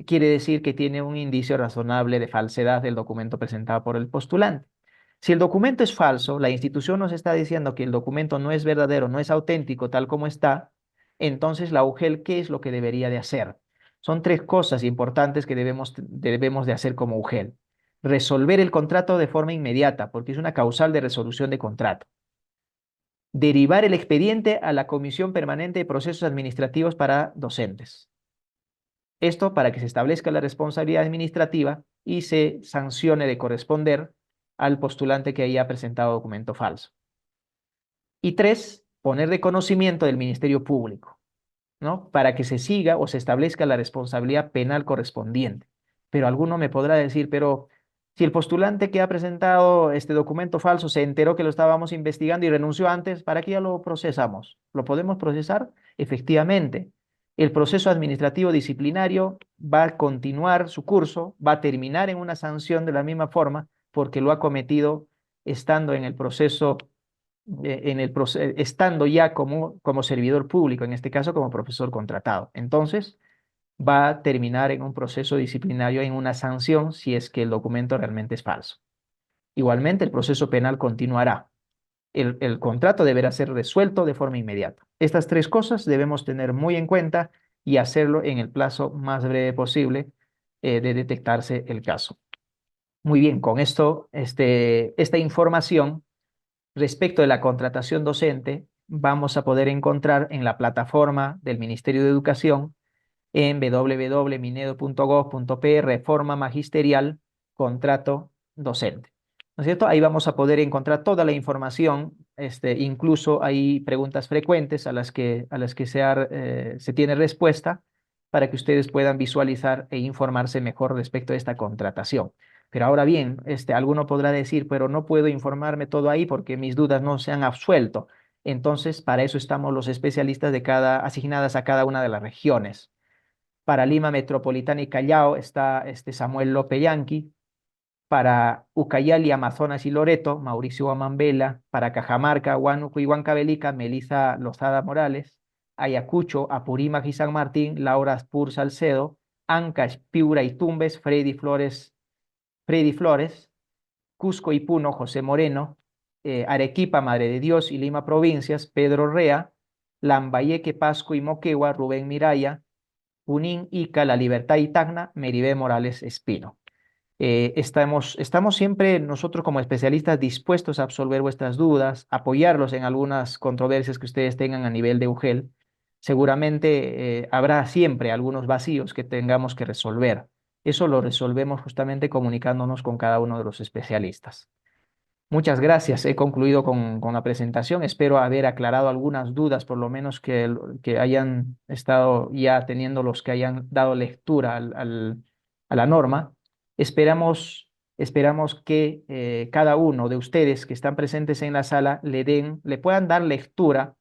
quiere decir que tiene un indicio razonable de falsedad del documento presentado por el postulante. Si el documento es falso, la institución nos está diciendo que el documento no es verdadero, no es auténtico tal como está, entonces la UGEL, ¿qué es lo que debería de hacer? Son tres cosas importantes que debemos de hacer como UGEL. resolver el contrato de forma inmediata, porque es una causal de resolución de contrato. Derivar el expediente a la Comisión Permanente de Procesos Administrativos para Docentes. Esto para que se establezca la responsabilidad administrativa y se sancione de corresponder al postulante que haya presentado documento falso. Y 3, poner de conocimiento del Ministerio Público, ¿no? Para que se siga o se establezca la responsabilidad penal correspondiente. Pero alguno me podrá decir, pero si el postulante que ha presentado este documento falso se enteró que lo estábamos investigando y renunció antes, ¿para qué ya lo procesamos? ¿Lo podemos procesar? Efectivamente. El proceso administrativo disciplinario va a continuar su curso, va a terminar en una sanción de la misma forma porque lo ha cometido estando en el proceso estando ya como servidor público, en este caso como profesor contratado. Entonces, va a terminar en un proceso disciplinario, en una sanción, si es que el documento realmente es falso. Igualmente, el proceso penal continuará. El contrato deberá ser resuelto de forma inmediata. Estas 3 cosas debemos tener muy en cuenta y hacerlo en el plazo más breve posible de detectarse el caso. Muy bien, con esto, esta información respecto de la contratación docente, vamos a poder encontrar en la plataforma del Ministerio de Educación en www.minedu.gov.pe, reforma magisterial, contrato docente. ¿No es cierto? Ahí vamos a poder encontrar toda la información, incluso hay preguntas frecuentes a las que se tiene respuesta para que ustedes puedan visualizar e informarse mejor respecto a esta contratación. Pero ahora bien, alguno podrá decir, pero no puedo informarme todo ahí porque mis dudas no se han absuelto. Entonces, para eso estamos los especialistas asignadas a cada una de las regiones. Para Lima Metropolitana y Callao está Samuel López Yanqui. Para Ucayali, Amazonas y Loreto, Mauricio Guamambela. Para Cajamarca, Huánuco y Huancavelica, Melissa Lozada Morales. Ayacucho, Apurímac y San Martín, Laura Spur Salcedo. Ancash, Piura y Tumbes, Freddy Flores. Cusco y Puno, José Moreno. Arequipa, Madre de Dios y Lima Provincias, Pedro Rea. Lambayeque, Pasco y Moquegua, Rubén Miraya. Junín, Ica, La Libertad y Tacna, Meribé Morales Espino. Estamos siempre nosotros como especialistas dispuestos a absolver vuestras dudas, apoyarlos en algunas controversias que ustedes tengan a nivel de UGEL. Seguramente habrá siempre algunos vacíos que tengamos que resolver. Eso lo resolvemos justamente comunicándonos con cada uno de los especialistas. Muchas gracias. He concluido con la presentación. Espero haber aclarado algunas dudas, por lo menos que hayan estado ya teniendo los que hayan dado lectura a la norma. Esperamos que cada uno de ustedes que están presentes en la sala le puedan dar lectura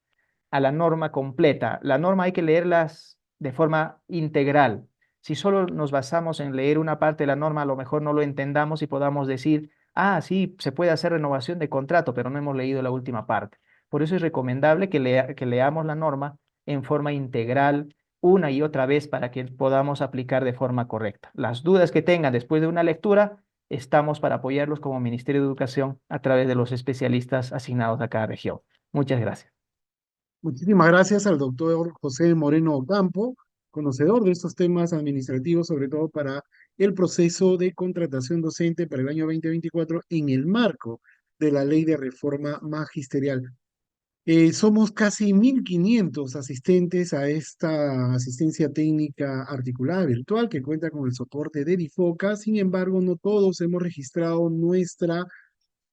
a la norma completa. La norma hay que leerlas de forma integral. Si solo nos basamos en leer una parte de la norma, a lo mejor no lo entendamos y podamos decir, ah, sí, se puede hacer renovación de contrato, pero no hemos leído la última parte. Por eso es recomendable que leamos la norma en forma integral una y otra vez para que podamos aplicar de forma correcta. Las dudas que tengan después de una lectura, estamos para apoyarlos como Ministerio de Educación a través de los especialistas asignados a cada región. Muchas gracias. Muchísimas gracias al doctor José Moreno Ocampo, conocedor de estos temas administrativos, sobre todo para el proceso de contratación docente para el año 2024 en el marco de la Ley de Reforma Magisterial. Somos casi 1.500 asistentes a esta asistencia técnica articulada virtual que cuenta con el soporte de DIFOCA. Sin embargo, no todos hemos registrado nuestra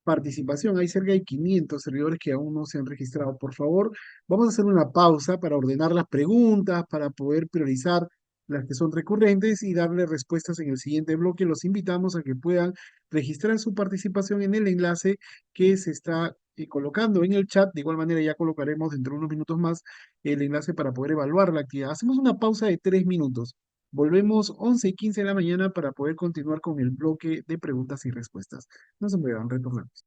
participación. Hay cerca de 500 servidores que aún no se han registrado. Por favor, vamos a hacer una pausa para ordenar las preguntas, para poder priorizar las que son recurrentes y darle respuestas en el siguiente bloque. Los invitamos a que puedan registrar su participación en el enlace que se está colocando en el chat. De igual manera, ya colocaremos dentro de unos minutos más el enlace para poder evaluar la actividad. Hacemos una pausa de 3 minutos. Volvemos 11:15 de la mañana para poder continuar con el bloque de preguntas y respuestas. No se muevan, retornamos.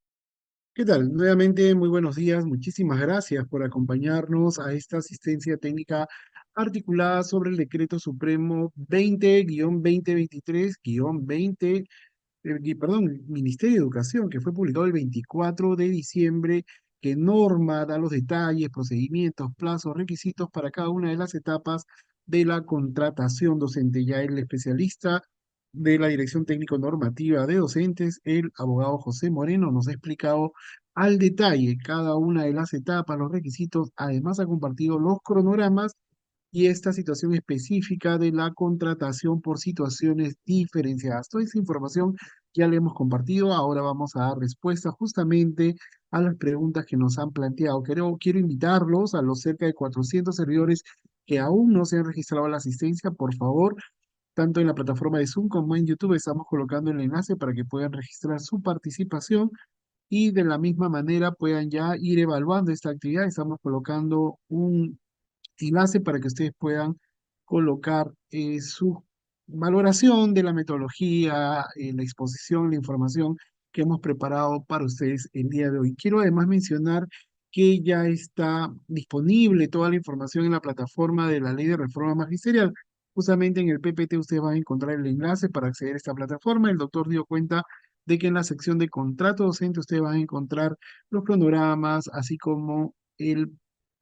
¿Qué tal? Nuevamente, muy buenos días. Muchísimas gracias por acompañarnos a esta asistencia técnica articulada sobre el Decreto Supremo 20-2023-20, Ministerio de Educación, que fue publicado el 24 de diciembre, que norma, da los detalles, procedimientos, plazos, requisitos para cada una de las etapas de la contratación docente. Ya el especialista de la Dirección Técnico Normativa de Docentes, el abogado José Moreno, nos ha explicado al detalle cada una de las etapas, los requisitos, además ha compartido los cronogramas y esta situación específica de la contratación por situaciones diferenciadas. Toda esa información ya la hemos compartido, ahora vamos a dar respuesta justamente a las preguntas que nos han planteado. Quiero invitarlos a los cerca de 400 servidores que aún no se han registrado a la asistencia, por favor, tanto en la plataforma de Zoom como en YouTube estamos colocando el enlace para que puedan registrar su participación y de la misma manera puedan ya ir evaluando esta actividad. Estamos colocando un enlace para que ustedes puedan colocar su valoración de la metodología, la exposición, la información que hemos preparado para ustedes el día de hoy. Quiero además mencionar que ya está disponible toda la información en la plataforma de la Ley de Reforma Magisterial. Justamente en el PPT ustedes van a encontrar el enlace para acceder a esta plataforma. El doctor dio cuenta de que en la sección de contrato docente ustedes van a encontrar los cronogramas, así como el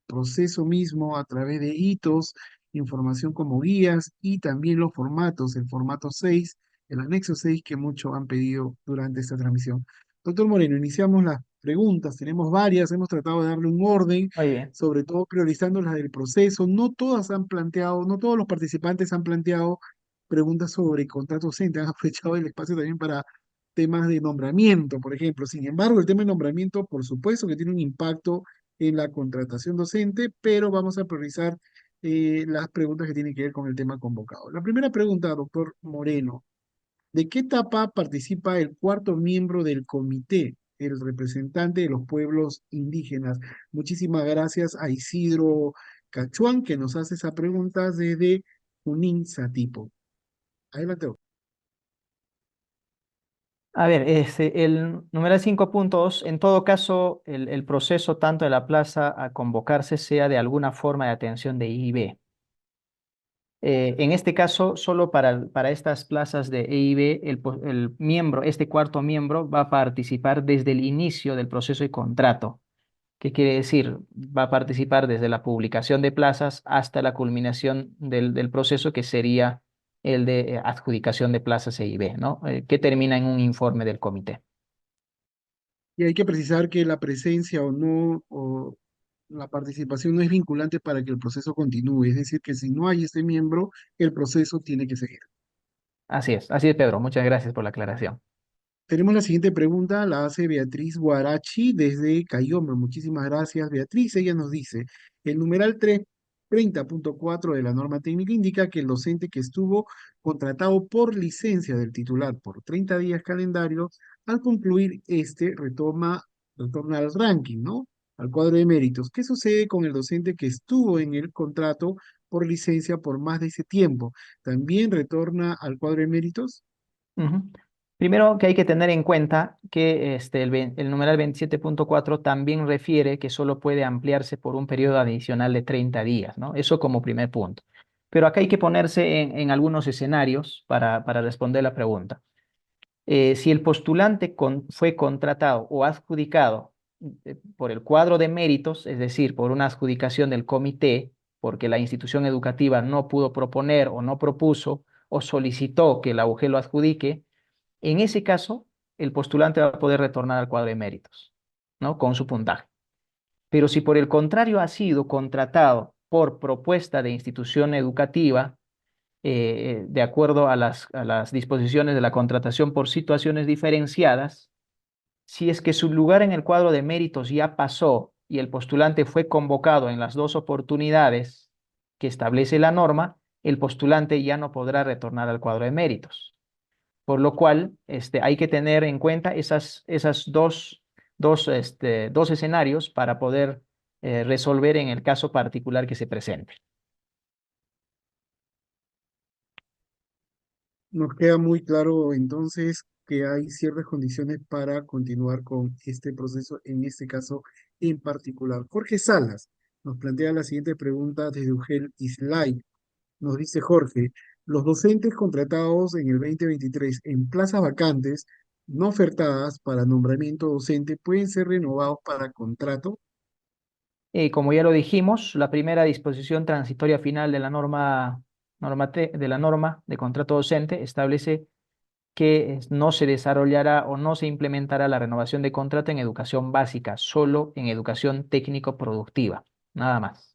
proceso mismo a través de hitos, información como guías y también los formatos, el formato 6, el anexo 6 que muchos han pedido durante esta transmisión. Doctor Moreno, iniciamos las preguntas, tenemos varias, hemos tratado de darle un orden, Muy bien. sobre todo priorizando las del proceso. No todas han planteado, no todos los participantes han planteado preguntas sobre contrato docente, han aprovechado el espacio también para temas de nombramiento, por ejemplo. Sin embargo, el tema de nombramiento, por supuesto que tiene un impacto en la contratación docente, pero vamos a priorizar las preguntas que tienen que ver con el tema convocado. La primera pregunta, doctor Moreno, ¿de qué etapa participa el cuarto miembro del comité, el representante de los pueblos indígenas? Muchísimas gracias a Isidro Cachuán, que nos hace esa pregunta desde Junín Satipo. Adelante, doctor. A ver, el numeral 5.2, en todo caso, el proceso tanto de la plaza a convocarse sea de alguna forma de atención de EIB. En este caso, solo para estas plazas de EIB, el miembro, este cuarto miembro, va a participar desde el inicio del proceso de contrato. ¿Qué quiere decir? Va a participar desde la publicación de plazas hasta la culminación del proceso, que sería el de adjudicación de plazas EIB, ¿no? Que termina en un informe del comité. Y hay que precisar que la presencia o no, o la participación no es vinculante para que el proceso continúe. Es decir, que si no hay este miembro, el proceso tiene que seguir. Así es, Pedro. Muchas gracias por la aclaración. Tenemos la siguiente pregunta, la hace Beatriz Guarachi desde Cayoma. Muchísimas gracias, Beatriz. Ella nos dice, el numeral 30.4 de la norma técnica indica que el docente que estuvo contratado por licencia del titular por 30 días calendarios, al concluir retorna al ranking, ¿no? Al cuadro de méritos. ¿Qué sucede con el docente que estuvo en el contrato por licencia por más de ese tiempo? ¿También retorna al cuadro de méritos? Ujú. Primero que hay que tener en cuenta que el numeral 27.4 también refiere que solo puede ampliarse por un periodo adicional de 30 días, ¿no? Eso como primer punto. Pero acá hay que ponerse en algunos escenarios para responder la pregunta. Si el postulante fue contratado o adjudicado por el cuadro de méritos, es decir, por una adjudicación del comité, porque la institución educativa no pudo proponer o no propuso o solicitó que la UG lo adjudique, en ese caso, el postulante va a poder retornar al cuadro de méritos, ¿no? Con su puntaje. Pero si por el contrario ha sido contratado por propuesta de institución educativa, de acuerdo a las disposiciones de la contratación por situaciones diferenciadas, si es que su lugar en el cuadro de méritos ya pasó y el postulante fue convocado en las dos oportunidades que establece la norma, el postulante ya no podrá retornar al cuadro de méritos. Por lo cual, hay que tener en cuenta esas dos escenarios para poder resolver en el caso particular que se presente. Nos queda muy claro entonces que hay ciertas condiciones para continuar con este proceso, en este caso en particular. Jorge Salas nos plantea la siguiente pregunta desde Ugel Islay. Nos dice Jorge, los docentes contratados en el 2023 en plazas vacantes no ofertadas para nombramiento docente pueden ser renovados para contrato. Como ya lo dijimos, la primera disposición transitoria final de la norma de contrato docente establece que no se desarrollará o no se implementará la renovación de contrato en educación básica, solo en educación técnico-productiva, nada más.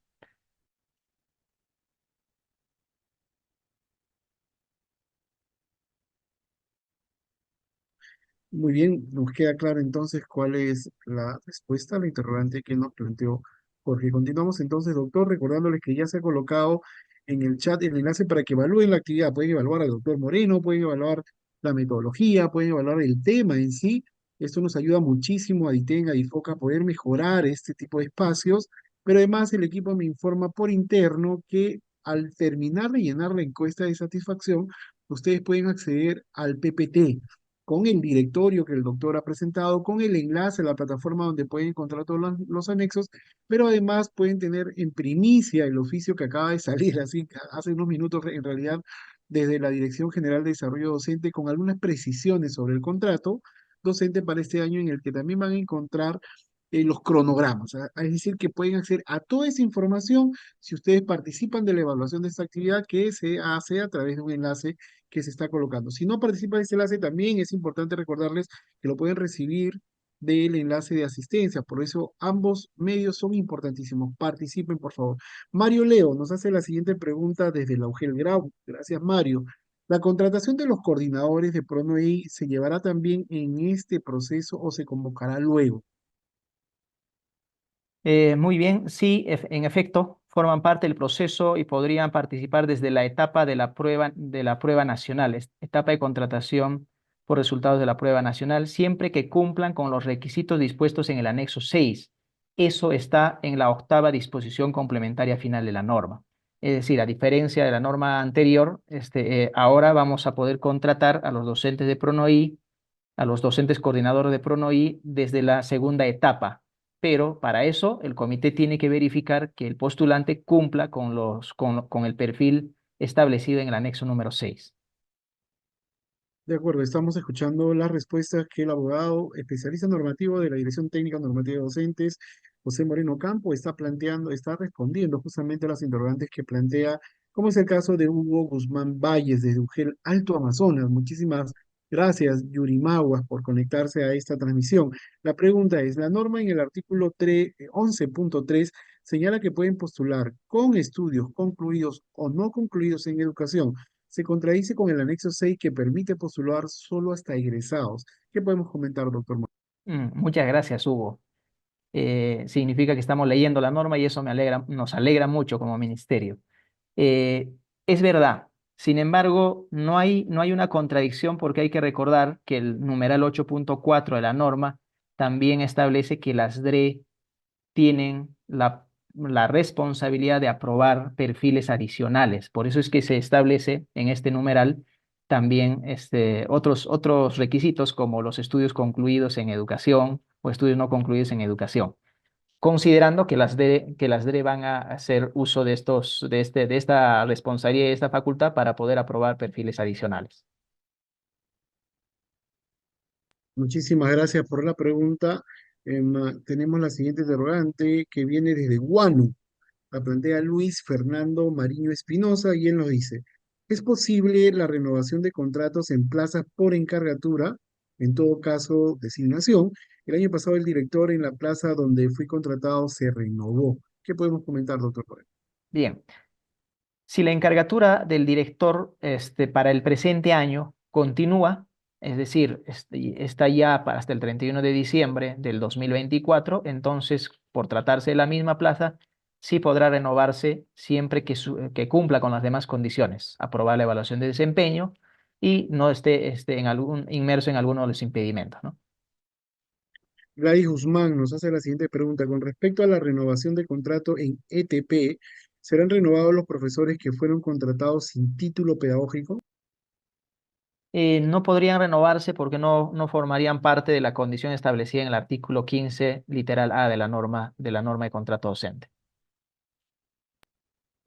Muy bien, nos queda claro entonces cuál es la respuesta a la interrogante que nos planteó Jorge. Continuamos entonces, doctor, recordándoles que ya se ha colocado en el chat el enlace para que evalúen la actividad. Pueden evaluar al doctor Moreno, pueden evaluar la metodología, pueden evaluar el tema en sí. Esto nos ayuda muchísimo a DITEN, a DIFOCA, a poder mejorar este tipo de espacios, pero además el equipo me informa por interno que al terminar de llenar la encuesta de satisfacción, ustedes pueden acceder al PPT con el directorio que el doctor ha presentado, con el enlace a la plataforma donde pueden encontrar todos los anexos, pero además pueden tener en primicia el oficio que acaba de salir, así hace unos minutos en realidad, desde la Dirección General de Desarrollo Docente, con algunas precisiones sobre el contrato docente para este año, en el que también van a encontrar los cronogramas, es decir, que pueden acceder a toda esa información si ustedes participan de la evaluación de esta actividad que se hace a través de un enlace que se está colocando. Si no participan de este enlace, también es importante recordarles que lo pueden recibir del enlace de asistencia. Por eso ambos medios son importantísimos. Participen, por favor. Mario Leo nos hace la siguiente pregunta desde la UGEL Grau. Gracias, Mario. ¿La contratación de los coordinadores de PRONOI se llevará también en este proceso o se convocará luego? Muy bien, sí, en efecto, forman parte del proceso y podrían participar desde la etapa de la prueba nacional, etapa de contratación por resultados de la prueba nacional, siempre que cumplan con los requisitos dispuestos en el anexo 6. Eso está en la 8ª disposición complementaria final de la norma. Es decir, a diferencia de la norma anterior, ahora vamos a poder contratar a los docentes de PRONOI, a los docentes coordinadores de PRONOI desde la 2ª etapa, pero para eso el comité tiene que verificar que el postulante cumpla con el perfil establecido en el anexo número 6. De acuerdo, estamos escuchando las respuestas que el abogado especialista normativo de la Dirección Técnica Normativa de Docentes, José Moreno Campo, está planteando, está respondiendo justamente a las interrogantes que plantea, como es el caso de Hugo Guzmán Valles, de UGEL Alto Amazonas. Muchísimas gracias, Yuri Maguas, por conectarse a esta transmisión. La pregunta es, la norma en el artículo 11.3 señala que pueden postular con estudios concluidos o no concluidos en educación. Se contradice con el anexo 6 que permite postular solo hasta egresados. ¿Qué podemos comentar, doctor? Muchas gracias, Hugo. Significa que estamos leyendo la norma y eso nos alegra mucho como ministerio. Es verdad, sin embargo, no hay una contradicción porque hay que recordar que el numeral 8.4 de la norma también establece que las DRE tienen la responsabilidad de aprobar perfiles adicionales. Por eso es que se establece en este numeral también otros requisitos como los estudios concluidos en educación o estudios no concluidos en educación, considerando que las DRE van a hacer uso de esta responsabilidad y de esta facultad para poder aprobar perfiles adicionales. Muchísimas gracias por la pregunta. Tenemos la siguiente interrogante que viene desde Guanu. La plantea Luis Fernando Mariño Espinosa y él nos dice, ¿es posible la renovación de contratos en plazas por encargatura? En todo caso, designación. El año pasado el director en la plaza donde fui contratado se renovó. ¿Qué podemos comentar, doctor? Bien, si la encargatura del director para el presente año continúa, es decir, está ya hasta el 31 de diciembre del 2024, entonces, por tratarse de la misma plaza, sí podrá renovarse siempre que cumpla con las demás condiciones, aprobar la evaluación de desempeño y no esté inmerso en alguno de los impedimentos, ¿no? Gladys Guzmán nos hace la siguiente pregunta. Con respecto a la renovación de contrato en ETP, ¿serán renovados los profesores que fueron contratados sin título pedagógico? No podrían renovarse porque no formarían parte de la condición establecida en el artículo 15, literal A de la norma de contrato docente.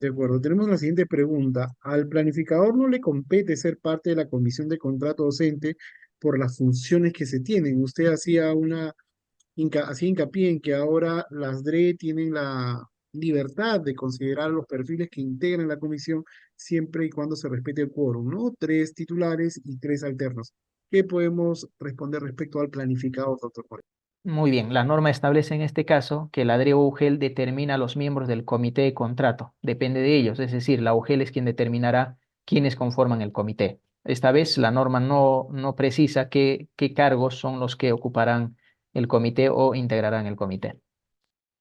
De acuerdo, tenemos la siguiente pregunta. ¿Al planificador no le compete ser parte de la comisión de contrato docente por las funciones que se tienen? Usted hacía hincapié en que ahora las DRE tienen libertad de considerar los perfiles que integran la comisión siempre y cuando se respete el quórum, ¿no? 3 titulares y 3 alternos. ¿Qué podemos responder respecto al planificador, doctor Moreno? Muy bien, la norma establece en este caso que la DRE o UGEL determina a los miembros del comité de contrato. Depende de ellos, es decir, la UGEL es quien determinará quiénes conforman el comité. Esta vez la norma no precisa qué cargos son los que ocuparán el comité o integrarán el comité.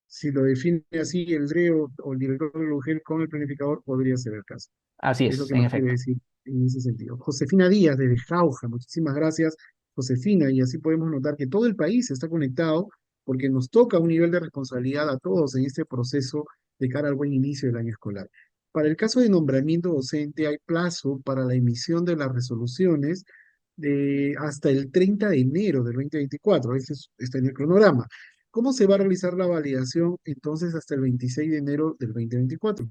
Si lo define así el DREO o el director del UGEL con el planificador, podría ser el caso. Así Es lo es, que en nos quiere efecto. decir en ese sentido. Josefina Díaz, desde Jauja, muchísimas gracias, Josefina, y así podemos notar que todo el país está conectado porque nos toca un nivel de responsabilidad a todos en este proceso de cara al buen inicio del año escolar. Para el caso de nombramiento docente, hay plazo para la emisión de las resoluciones hasta el 30 de enero del 2024. Está en el cronograma. ¿Cómo se va a realizar la validación entonces hasta el 26 de enero del 2024?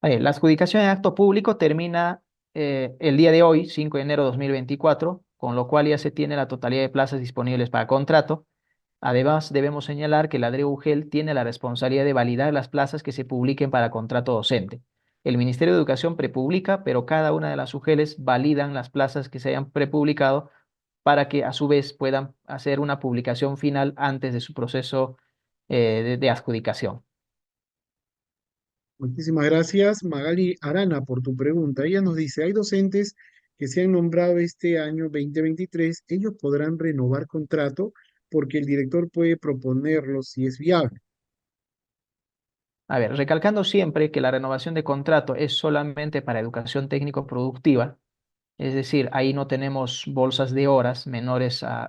La adjudicación en acto público termina el día de hoy, 5 de enero de 2024, con lo cual ya se tiene la totalidad de plazas disponibles para contrato. Además, debemos señalar que la DRE UGEL tiene la responsabilidad de validar las plazas que se publiquen para contrato docente. El Ministerio de Educación prepublica, pero cada una de las UGELes validan las plazas que se hayan prepublicado para que a su vez puedan hacer una publicación final antes de su proceso de adjudicación. Muchísimas gracias, Magali Arana, por tu pregunta. Ella nos dice, hay docentes que se han nombrado este año 2023, ellos podrán renovar contrato porque el director puede proponerlo si es viable. A ver, recalcando siempre que la renovación de contrato es solamente para educación técnico-productiva, es decir, ahí no tenemos bolsas de horas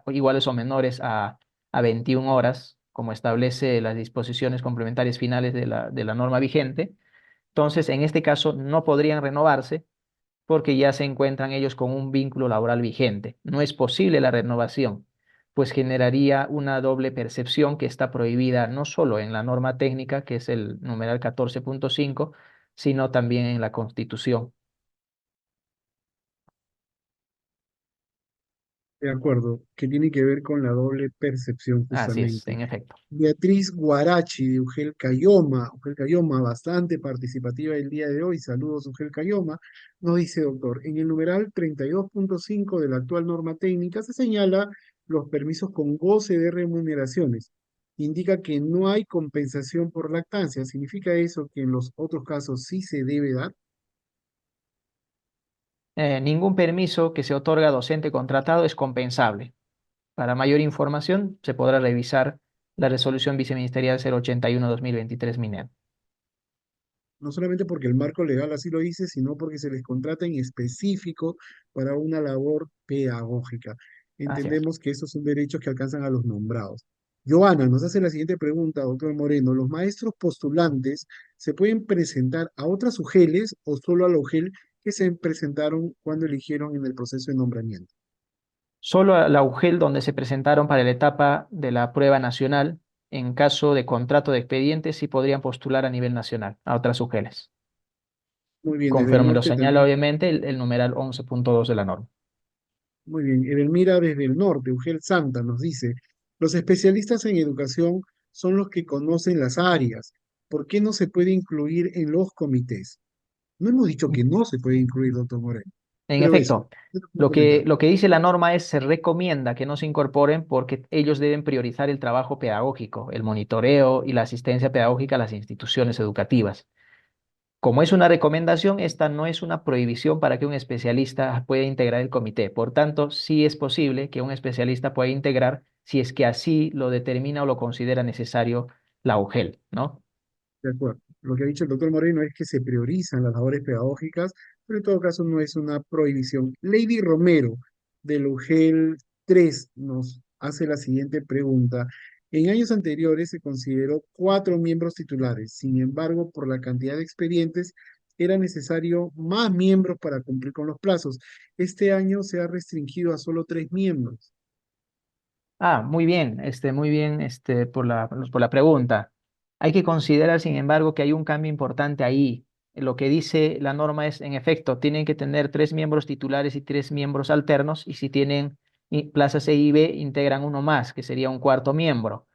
iguales o menores a 21 horas, como establece las disposiciones complementarias finales de la norma vigente. Entonces, en este caso, no podrían renovarse porque ya se encuentran ellos con un vínculo laboral vigente. No es posible la renovación, pues generaría una doble percepción que está prohibida no solo en la norma técnica, que es el numeral 14.5, sino también en la Constitución. De acuerdo, que tiene que ver con la doble percepción Así es, justamente. en efecto. Beatriz Guarachi de Ugel Cayoma, bastante participativa el día de hoy. Saludos, Ugel Cayoma. Nos dice, doctor, en el numeral 32.5 de la actual norma técnica se señala los permisos con goce de remuneraciones. Indica que no hay compensación por lactancia. ¿Significa eso que en los otros casos sí se debe dar? Ningún permiso que se otorga a docente contratado es compensable. Para mayor información, se podrá revisar la resolución viceministerial 081-2023 MINED. No solamente porque el marco legal así lo dice, sino porque se les contrata en específico para una labor pedagógica. Así es. Entendemos que esos son derechos que alcanzan a los nombrados. Joana nos hace la siguiente pregunta, doctor Moreno. ¿Los maestros postulantes se pueden presentar a otras UGELes o solo a la UGEL que se presentaron cuando eligieron en el proceso de nombramiento? Solo a la UGEL donde se presentaron para la etapa de la prueba nacional, en caso de contrato de expedientes, sí podrían postular a nivel nacional a otras UGELes, Muy bien, desde el conforme lo norte señala también. obviamente el numeral 11.2 de la norma. Muy bien, Edelmira desde el norte, Ugel Santa, nos dice, los especialistas en educación son los que conocen las áreas. ¿Por qué no se puede incluir en los comités? No hemos dicho que no se puede incluir, doctor Moreno, En pero eso, efecto, ¿qué nos puede comentar? lo que dice la norma es se recomienda que no se incorporen porque ellos deben priorizar el trabajo pedagógico, el monitoreo y la asistencia pedagógica a las instituciones educativas. Como es una recomendación, esta no es una prohibición para que un especialista pueda integrar el comité. Por tanto, sí es posible que un especialista pueda integrar si es que así lo determina o lo considera necesario la UGEL, ¿no? De acuerdo. Lo que ha dicho el doctor Moreno es que se priorizan las labores pedagógicas, pero en todo caso no es una prohibición. Lady Romero, del UGEL 3, nos hace la siguiente pregunta. En años anteriores se consideró 4 miembros titulares, sin embargo, por la cantidad de expedientes, era necesario más miembros para cumplir con los plazos. Este año se ha restringido a solo 3 miembros. Muy bien, por la pregunta. Hay que considerar, sin embargo, que hay un cambio importante ahí. Lo que dice la norma es, en efecto, tienen que tener 3 miembros titulares y 3 miembros alternos, y si tienen plazas E y B, integran uno más, que sería un cuarto miembro.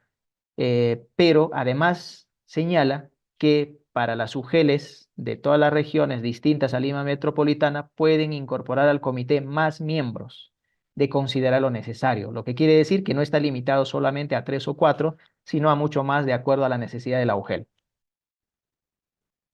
Pero además señala que para las UGELes de todas las regiones distintas a Lima Metropolitana pueden incorporar al comité más miembros de considerar lo necesario, lo que quiere decir que no está limitado solamente a 3 o 4, sino a mucho más de acuerdo a la necesidad de la UGEL.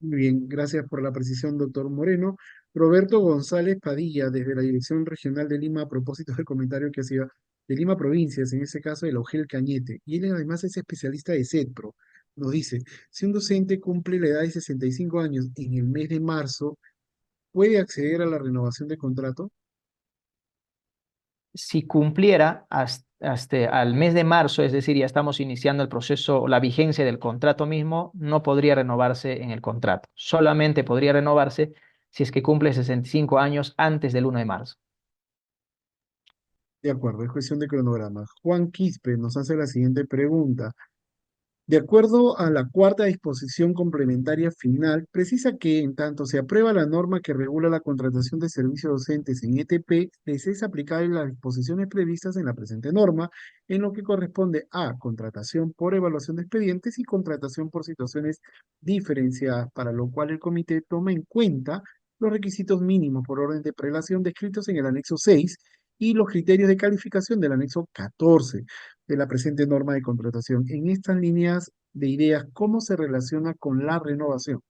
Muy bien, gracias por la precisión, doctor Moreno. Roberto González Padilla, desde la Dirección Regional de Lima, a propósito del comentario que hacía de Lima Provincias, en ese caso de la UGEL Cañete, y él además es especialista de CETPRO, nos dice, si un docente cumple la edad de 65 años en el mes de marzo, ¿puede acceder a la renovación de contrato? Si cumpliera hasta al mes de marzo, es decir, ya estamos iniciando el proceso, la vigencia del contrato mismo, no podría renovarse en el contrato. Solamente podría renovarse si es que cumple 65 años antes del 1 de marzo. De acuerdo, es cuestión de cronograma. Juan Quispe nos hace la siguiente pregunta. De acuerdo a la cuarta disposición complementaria final, precisa que en tanto se aprueba la norma que regula la contratación de servicios docentes en ETP, les es aplicable las disposiciones previstas en la presente norma, en lo que corresponde a contratación por evaluación de expedientes y contratación por situaciones diferenciadas, para lo cual el comité toma en cuenta los requisitos mínimos por orden de prelación descritos en el anexo 6 y los criterios de calificación del anexo 14 de la presente norma de contratación. En estas líneas de ideas, ¿cómo se relaciona con la renovación?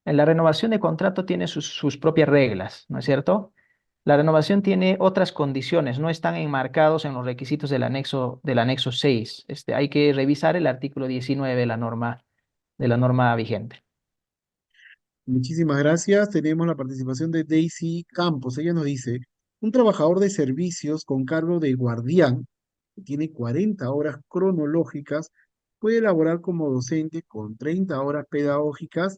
En la renovación de contrato tiene sus propias reglas, ¿no es cierto? La renovación tiene otras condiciones, no están enmarcados en los requisitos del anexo 6. Hay que revisar el artículo 19 de la norma vigente. Muchísimas gracias. Tenemos la participación de Daisy Campos. Ella nos dice, un trabajador de servicios con cargo de guardián, que tiene 40 horas cronológicas, puede laborar como docente con 30 horas pedagógicas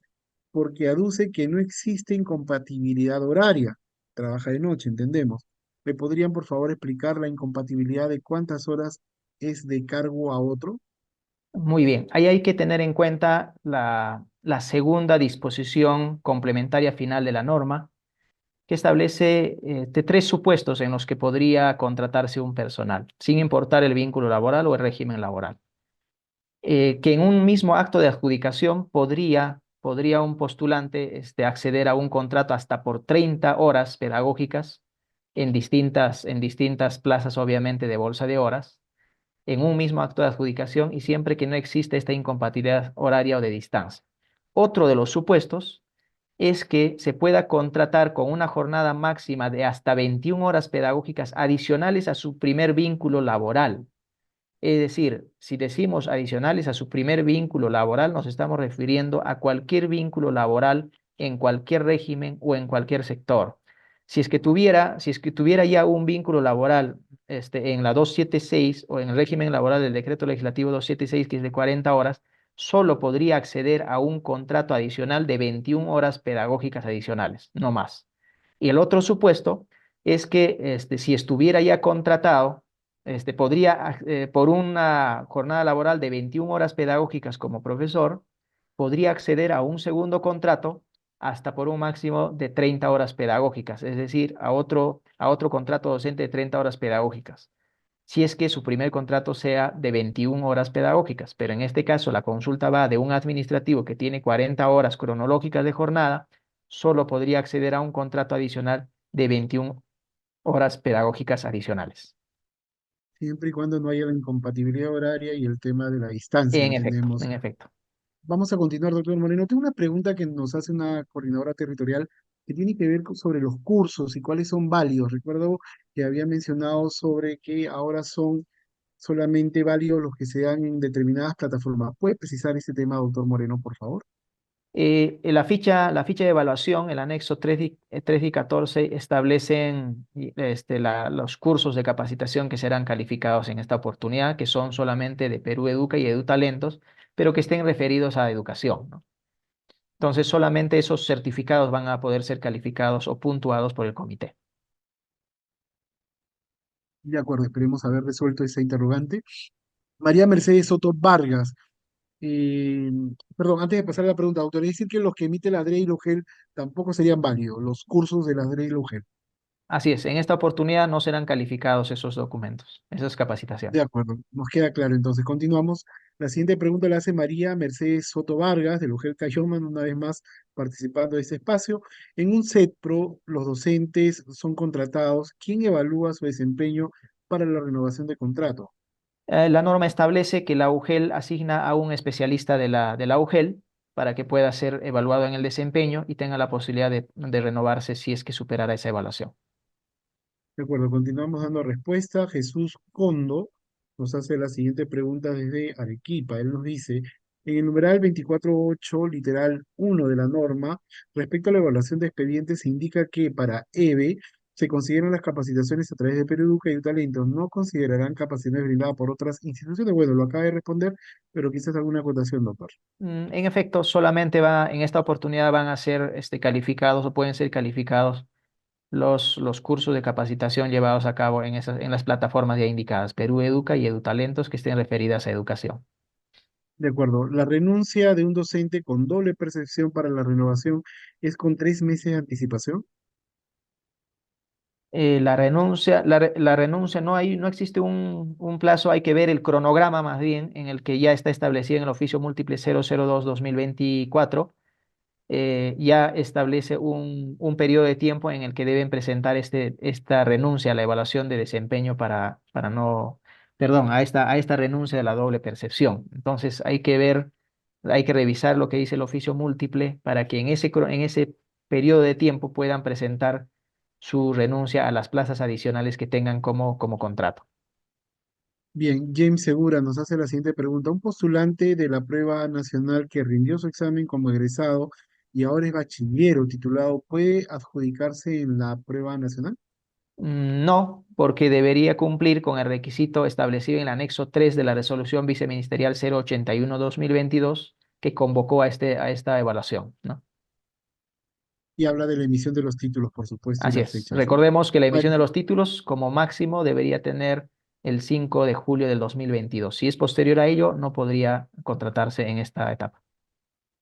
porque aduce que no existe incompatibilidad horaria. Trabaja de noche, entendemos. ¿Me podrían, por favor, explicar la incompatibilidad de cuántas horas es de cargo a otro? Muy bien, ahí hay que tener en cuenta la segunda disposición complementaria final de la norma, que establece de 3 supuestos en los que podría contratarse un personal, sin importar el vínculo laboral o el régimen laboral. Que en un mismo acto de adjudicación podría un postulante acceder a un contrato hasta por 30 horas pedagógicas en distintas plazas, obviamente, de bolsa de horas, en un mismo acto de adjudicación y siempre que no existe esta incompatibilidad horaria o de distancia. Otro de los supuestos es que se pueda contratar con una jornada máxima de hasta 21 horas pedagógicas adicionales a su primer vínculo laboral. Es decir, si decimos adicionales a su primer vínculo laboral, nos estamos refiriendo a cualquier vínculo laboral en cualquier régimen o en cualquier sector. Si es que tuviera ya un vínculo laboral en la 276 o en el régimen laboral del decreto legislativo 276, que es de 40 horas, solo podría acceder a un contrato adicional de 21 horas pedagógicas adicionales, no más. Y el otro supuesto es que si estuviera ya contratado, podría, por una jornada laboral de 21 horas pedagógicas como profesor, podría acceder a un segundo contrato hasta por un máximo de 30 horas pedagógicas, es decir, a otro contrato docente de 30 horas pedagógicas, si es que su primer contrato sea de 21 horas pedagógicas. Pero en este caso, la consulta va de un administrativo que tiene 40 horas cronológicas de jornada, solo podría acceder a un contrato adicional de 21 horas pedagógicas adicionales. Siempre y cuando no haya la incompatibilidad horaria y el tema de la distancia, En efecto, entendemos. en efecto. Vamos a continuar, doctor Moreno. Tengo una pregunta que nos hace una coordinadora territorial que tiene que ver sobre los cursos y cuáles son válidos. Recuerdo que había mencionado sobre que ahora son solamente válidos los que se dan en determinadas plataformas. ¿Puede precisar ese tema, doctor Moreno, por favor? La ficha de evaluación, el anexo 3 y 14, establecen los cursos de capacitación que serán calificados en esta oportunidad, que son solamente de Perú Educa y EduTalentos, pero que estén referidos a educación, ¿no? Entonces, solamente esos certificados van a poder ser calificados o puntuados por el comité. De acuerdo, esperemos haber resuelto esa interrogante. María Mercedes Soto Vargas. eh, Perdón, antes de pasar a la pregunta, doctor, ¿es decir que los que emite la DRE y la UGEL tampoco serían válidos, los cursos de la DRE y la UGEL? Así es, en esta oportunidad no serán calificados esos documentos, esas De capacitaciones. acuerdo, nos queda claro. Entonces, continuamos. La siguiente pregunta la hace María Mercedes Soto Vargas, de Lugel Cayoman, una vez más participando de este espacio. En un CETPRO, los docentes son contratados. ¿Quién evalúa su desempeño para la renovación de contrato? La norma establece que la UGEL asigna a un especialista de la UGEL para que pueda ser evaluado en el desempeño y tenga la posibilidad de renovarse si es que superara esa evaluación. De acuerdo, continuamos dando respuesta. Jesús Condo nos hace la siguiente pregunta desde Arequipa. Él nos dice, en el numeral 24.8, literal 1 de la norma, respecto a la evaluación de expedientes, se indica que para EVE se consideran las capacitaciones a través de Pereduca y Talento, no considerarán capacidades brindadas por otras instituciones. Bueno, lo acaba de responder, pero quizás alguna acotación, doctor. En efecto, solamente en esta oportunidad van a ser calificados o pueden ser calificados los cursos de capacitación llevados a cabo en las plataformas ya indicadas, Perú Educa y EduTalentos, que estén referidas a educación. De acuerdo, la renuncia de un docente con doble percepción para la renovación es con 3 meses de anticipación. La renuncia no existe un plazo, hay que ver el cronograma más bien en el que ya está establecido en el oficio múltiple 002-2024. Ya establece un periodo de tiempo en el que deben presentar esta renuncia a la evaluación de desempeño para no, perdón, a esta renuncia de la doble percepción. Entonces hay que revisar lo que dice el oficio múltiple para que en ese periodo de tiempo puedan presentar su renuncia a las plazas adicionales que tengan como contrato. Bien, James Segura nos hace la siguiente pregunta. Un postulante de la prueba nacional que rindió su examen como egresado y ahora es bachiller o titulado, ¿puede adjudicarse en la prueba nacional? No, porque debería cumplir con el requisito establecido en el anexo 3 de la resolución viceministerial 081-2022 que convocó a esta evaluación, ¿no? Y habla de la emisión de los títulos, por supuesto, y Así las es. fechas, ¿no? Recordemos que la emisión de Mari- los títulos como máximo debería tener el 5 de julio del 2022. Si es posterior a ello, no podría contratarse en esta etapa.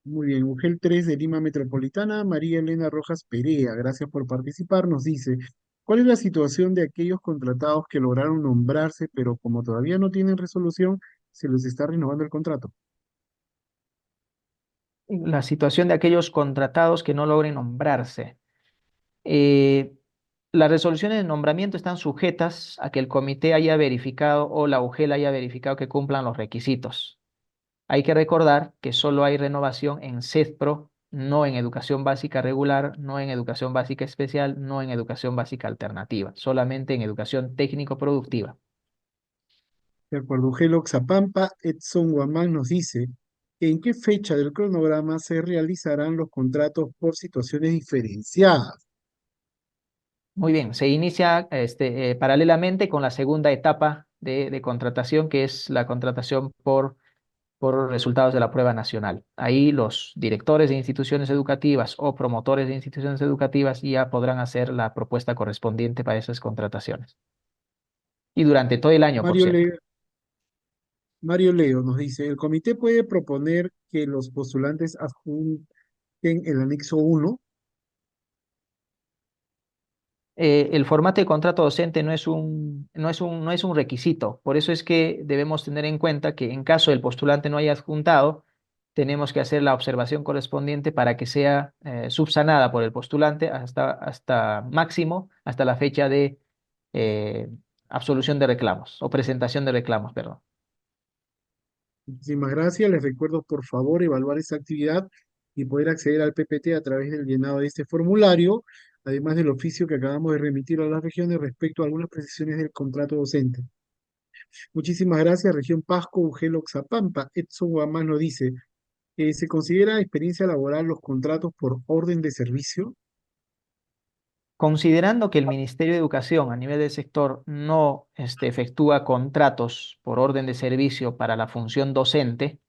Muy bien, UGEL 3 de Lima Metropolitana, María Elena Rojas Perea, gracias por participar, nos dice, ¿cuál es la situación de aquellos contratados que lograron nombrarse, pero como todavía no tienen resolución, se les está renovando el contrato? La situación de aquellos contratados que no logren nombrarse. Eh, las resoluciones de nombramiento están sujetas a que el comité haya verificado o la UGEL haya verificado que cumplan los requisitos. Hay que recordar que solo hay renovación en CESPRO, no en educación básica regular, no en educación básica especial, no en educación básica alternativa, solamente en educación técnico-productiva. De acuerdo, UGEL Oxapampa, Edson Guamán nos dice, ¿en qué fecha del cronograma se realizarán los contratos por situaciones diferenciadas? Muy bien, se inicia paralelamente con la segunda etapa de contratación, que es la contratación por resultados de la prueba nacional. Ahí los directores de instituciones educativas o promotores de instituciones educativas ya podrán hacer la propuesta correspondiente para esas contrataciones. Y durante todo el año, por Mario cierto. Le- Mario Leo nos dice, el comité puede proponer que los postulantes adjunten el anexo 1. El formato de contrato docente no es un requisito. Por eso es que debemos tener en cuenta que en caso el postulante no haya adjuntado, tenemos que hacer la observación correspondiente para que sea subsanada por el postulante hasta máximo, hasta la fecha de eh, absolución de reclamos o presentación de reclamos, perdón. Muchísimas gracias. Les recuerdo, por favor, evaluar esta actividad y poder acceder al PPT a través del llenado de este formulario, además del oficio que acabamos de remitir a las regiones respecto a algunas precisiones del contrato docente. Muchísimas gracias, región Pasco, Ugelo, Oxapampa. Edson Guamán nos dice, ¿se considera experiencia laboral los contratos por orden de servicio? Considerando que el Ministerio de Educación a nivel del sector no efectúa contratos por orden de servicio para la función docente,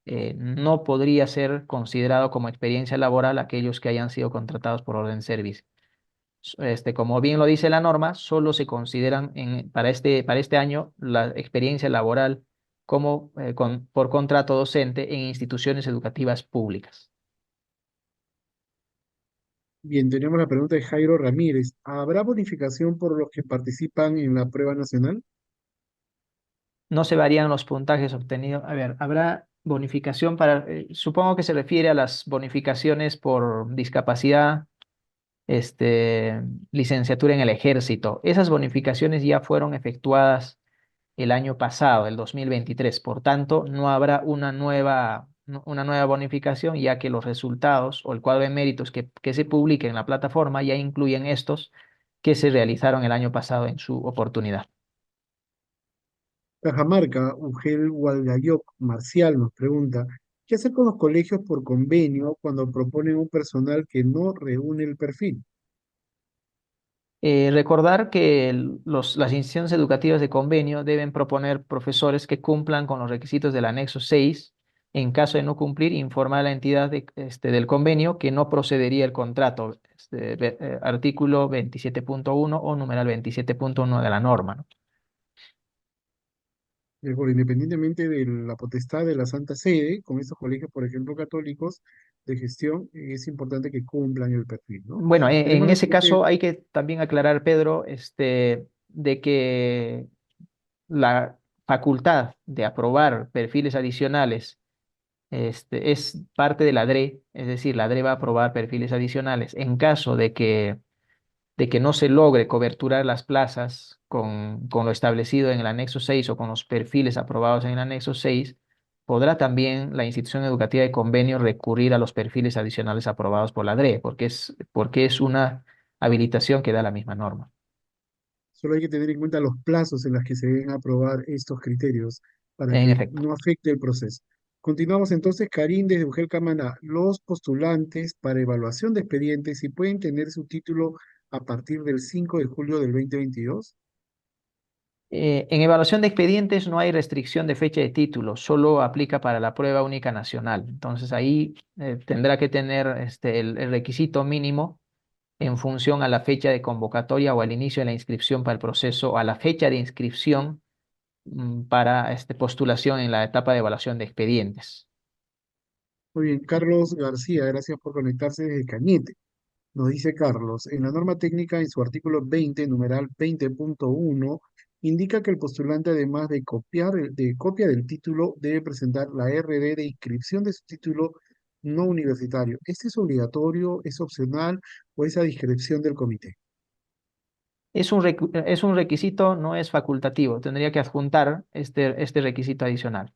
no podría ser considerado como experiencia laboral aquellos que hayan sido contratados por orden de servicio. Como bien lo dice la norma, solo se consideran para este año la experiencia laboral por contrato docente en instituciones educativas públicas. Bien, tenemos la pregunta de Jairo Ramírez. ¿Habrá bonificación por los que participan en la prueba nacional? no se varían los puntajes obtenidos. A ver, habrá bonificación para, supongo que se refiere a las bonificaciones por discapacidad, licenciatura en el ejército. Esas bonificaciones ya fueron efectuadas el año pasado, el 2023. Por tanto, no habrá una nueva bonificación, ya que los resultados o el cuadro de méritos que se publique en la plataforma ya incluyen estos que se realizaron el año pasado en su oportunidad. Cajamarca, Ugel Hualgayoc Marcial nos pregunta, ¿qué hacer con los colegios por convenio cuando proponen un personal que no reúne el perfil? Recordar que las instituciones educativas de convenio deben proponer profesores que cumplan con los requisitos del anexo 6. En caso de no cumplir, informar a la entidad del convenio que no procedería el contrato, artículo 27.1 o numeral 27.1 de la norma, ¿no? Bueno, independientemente de la potestad de la Santa Sede, con estos colegios, por ejemplo, católicos de gestión, es importante que cumplan el perfil, ¿no? Bueno, Tenemos en la ese siguiente. caso hay que también aclarar, Pedro, de que la facultad de aprobar perfiles adicionales es parte de la DRE, es decir, la DRE va a aprobar perfiles adicionales. En caso de que no se logre coberturar las plazas con lo establecido en el anexo 6 o con los perfiles aprobados en el anexo 6, podrá también la institución educativa de convenio recurrir a los perfiles adicionales aprobados por la DRE, porque es una habilitación que da la misma norma. Solo hay que tener en cuenta los plazos en los que se deben aprobar estos criterios para En que efecto. no afecte el proceso. Continuamos entonces, Karim, desde Ugel Camaná. Los postulantes para evaluación de expedientes, si pueden tener su título a partir del 5 de julio del 2022. En evaluación de expedientes no hay restricción de fecha de título, solo aplica para la prueba única nacional. Entonces ahí tendrá que tener el requisito mínimo en función a la fecha de convocatoria o al inicio de la inscripción para el proceso, a la fecha de inscripción para postulación en la etapa de evaluación de expedientes. Muy bien, Carlos García, gracias por conectarse desde Cañete. Nos dice Carlos, en la norma técnica, en su artículo 20, numeral 20.1, indica que el postulante, además de copia del título, debe presentar la RD de inscripción de su título no universitario. ¿Este es obligatorio, es opcional o es a discreción del comité? Es un requisito, no es facultativo. Tendría que adjuntar este requisito adicional.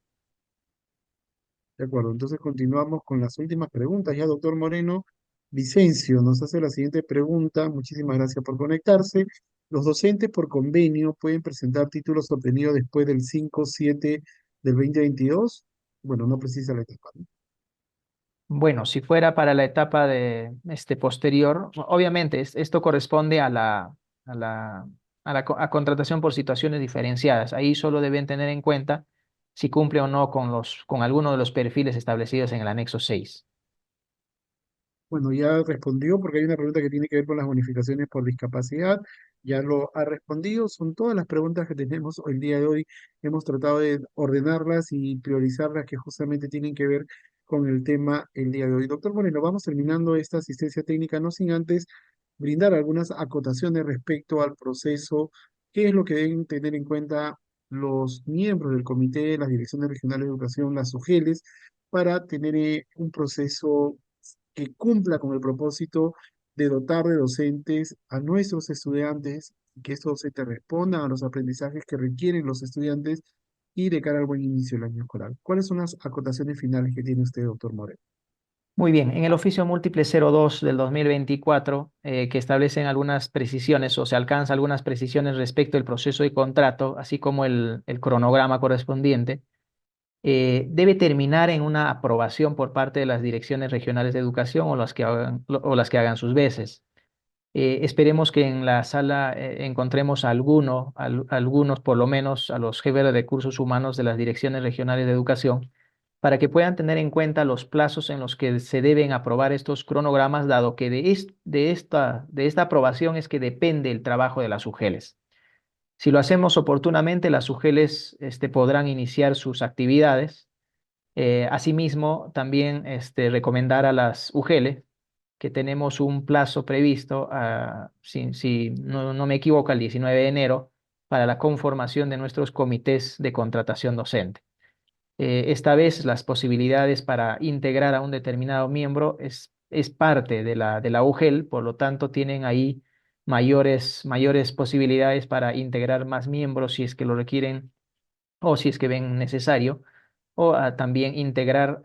De acuerdo, entonces continuamos con las últimas preguntas. Ya, doctor Moreno, Vicencio nos hace la siguiente pregunta. Muchísimas gracias por conectarse. ¿Los docentes por convenio pueden presentar títulos obtenidos después del 5/7 del 2022? Bueno, no precisa la etapa, ¿no? Bueno, si fuera para la etapa de posterior, obviamente esto corresponde a la, a contratación por situaciones diferenciadas. Ahí solo deben tener en cuenta si cumple o no con alguno de los perfiles establecidos en el anexo 6. Bueno, ya respondió porque hay una pregunta que tiene que ver con las bonificaciones por discapacidad. Ya lo ha respondido. Son todas las preguntas que tenemos hoy el día de hoy. Hemos tratado de ordenarlas y priorizarlas que justamente tienen que ver con el tema el día de hoy. Doctor Moreno, vamos terminando esta asistencia técnica, no sin antes brindar algunas acotaciones respecto al proceso, qué es lo que deben tener en cuenta los miembros del comité, las direcciones regionales de educación, las UGELES, para tener un proceso que cumpla con el propósito de dotar de docentes a nuestros estudiantes, y que estos docentes respondan a los aprendizajes que requieren los estudiantes y de cara al buen inicio del año escolar. ¿Cuáles son las acotaciones finales que tiene usted, doctor Moreno? Muy bien, en el oficio múltiple 02 del 2024, que establecen algunas precisiones o se alcanza algunas precisiones respecto al proceso de contrato, así como el cronograma correspondiente, debe terminar en una aprobación por parte de las direcciones regionales de educación o las que hagan sus veces. Esperemos que en la sala encontremos a algunos, por lo menos a los jefes de recursos humanos de las direcciones regionales de educación, para que puedan tener en cuenta los plazos en los que se deben aprobar estos cronogramas, dado que de esta aprobación es que depende el trabajo de las UGELES. Si lo hacemos oportunamente, las UGELES podrán iniciar sus actividades. Asimismo, también recomendar a las UGELES que tenemos un plazo previsto, si no me equivoco, el 19 de enero, para la conformación de nuestros comités de contratación docente. Esta vez las posibilidades para integrar a un determinado miembro es parte de la UGEL, por lo tanto tienen ahí mayores posibilidades para integrar más miembros si es que lo requieren o si es que ven necesario, o también integrar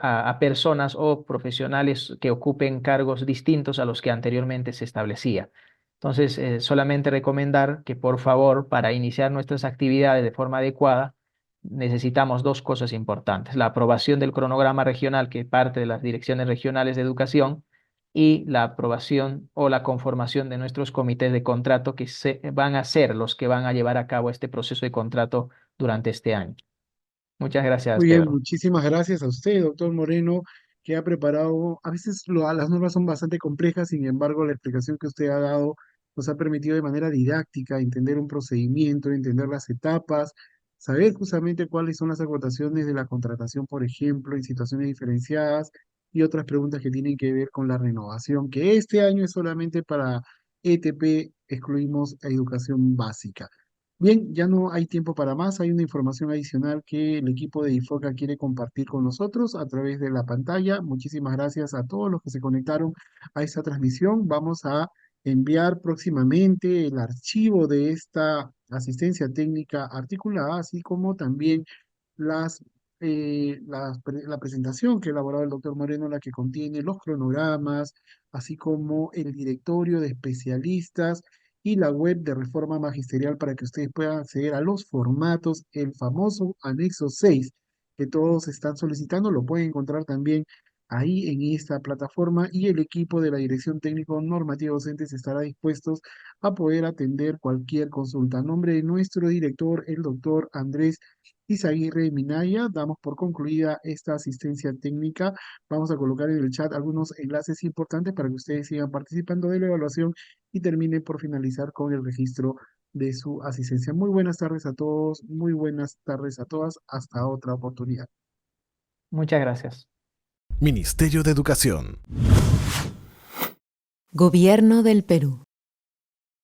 a personas o profesionales que ocupen cargos distintos a los que anteriormente se establecía. Entonces, solamente recomendar que por favor, para iniciar nuestras actividades de forma adecuada, necesitamos dos cosas importantes: la aprobación del cronograma regional que parte de las direcciones regionales de educación y la aprobación o la conformación de nuestros comités de contrato que van a ser los que van a llevar a cabo este proceso de contrato durante este año. Muchas gracias, Muy bien, Pedro. muchísimas gracias a usted, doctor Moreno, que ha preparado, a veces las normas son bastante complejas, sin embargo, la explicación que usted ha dado nos ha permitido de manera didáctica entender un procedimiento, entender las etapas, saber justamente cuáles son las acotaciones de la contratación, por ejemplo, en situaciones diferenciadas y otras preguntas que tienen que ver con la renovación, que este año es solamente para ETP, excluimos a educación básica. Bien, ya no hay tiempo para más. Hay una información adicional que el equipo de IFOCA quiere compartir con nosotros a través de la pantalla. Muchísimas gracias a todos los que se conectaron a esta transmisión. Vamos a enviar próximamente el archivo de esta asistencia técnica articulada, así como también las, la presentación que ha elaborado el doctor Moreno, la que contiene los cronogramas, así como el directorio de especialistas y la web de Reforma Magisterial para que ustedes puedan acceder a los formatos, el famoso anexo 6 que todos están solicitando, lo pueden encontrar también ahí en esta plataforma y el equipo de la Dirección Técnico Normativa Docentes estará dispuestos a poder atender cualquier consulta. A nombre de nuestro director, el doctor Andrés Izaguirre Minaya, damos por concluida esta asistencia técnica. Vamos a colocar en el chat algunos enlaces importantes para que ustedes sigan participando de la evaluación y termine por finalizar con el registro de su asistencia. Muy buenas tardes a todos, muy buenas tardes a todas. Hasta otra oportunidad. Muchas gracias. Ministerio de Educación. Gobierno del Perú.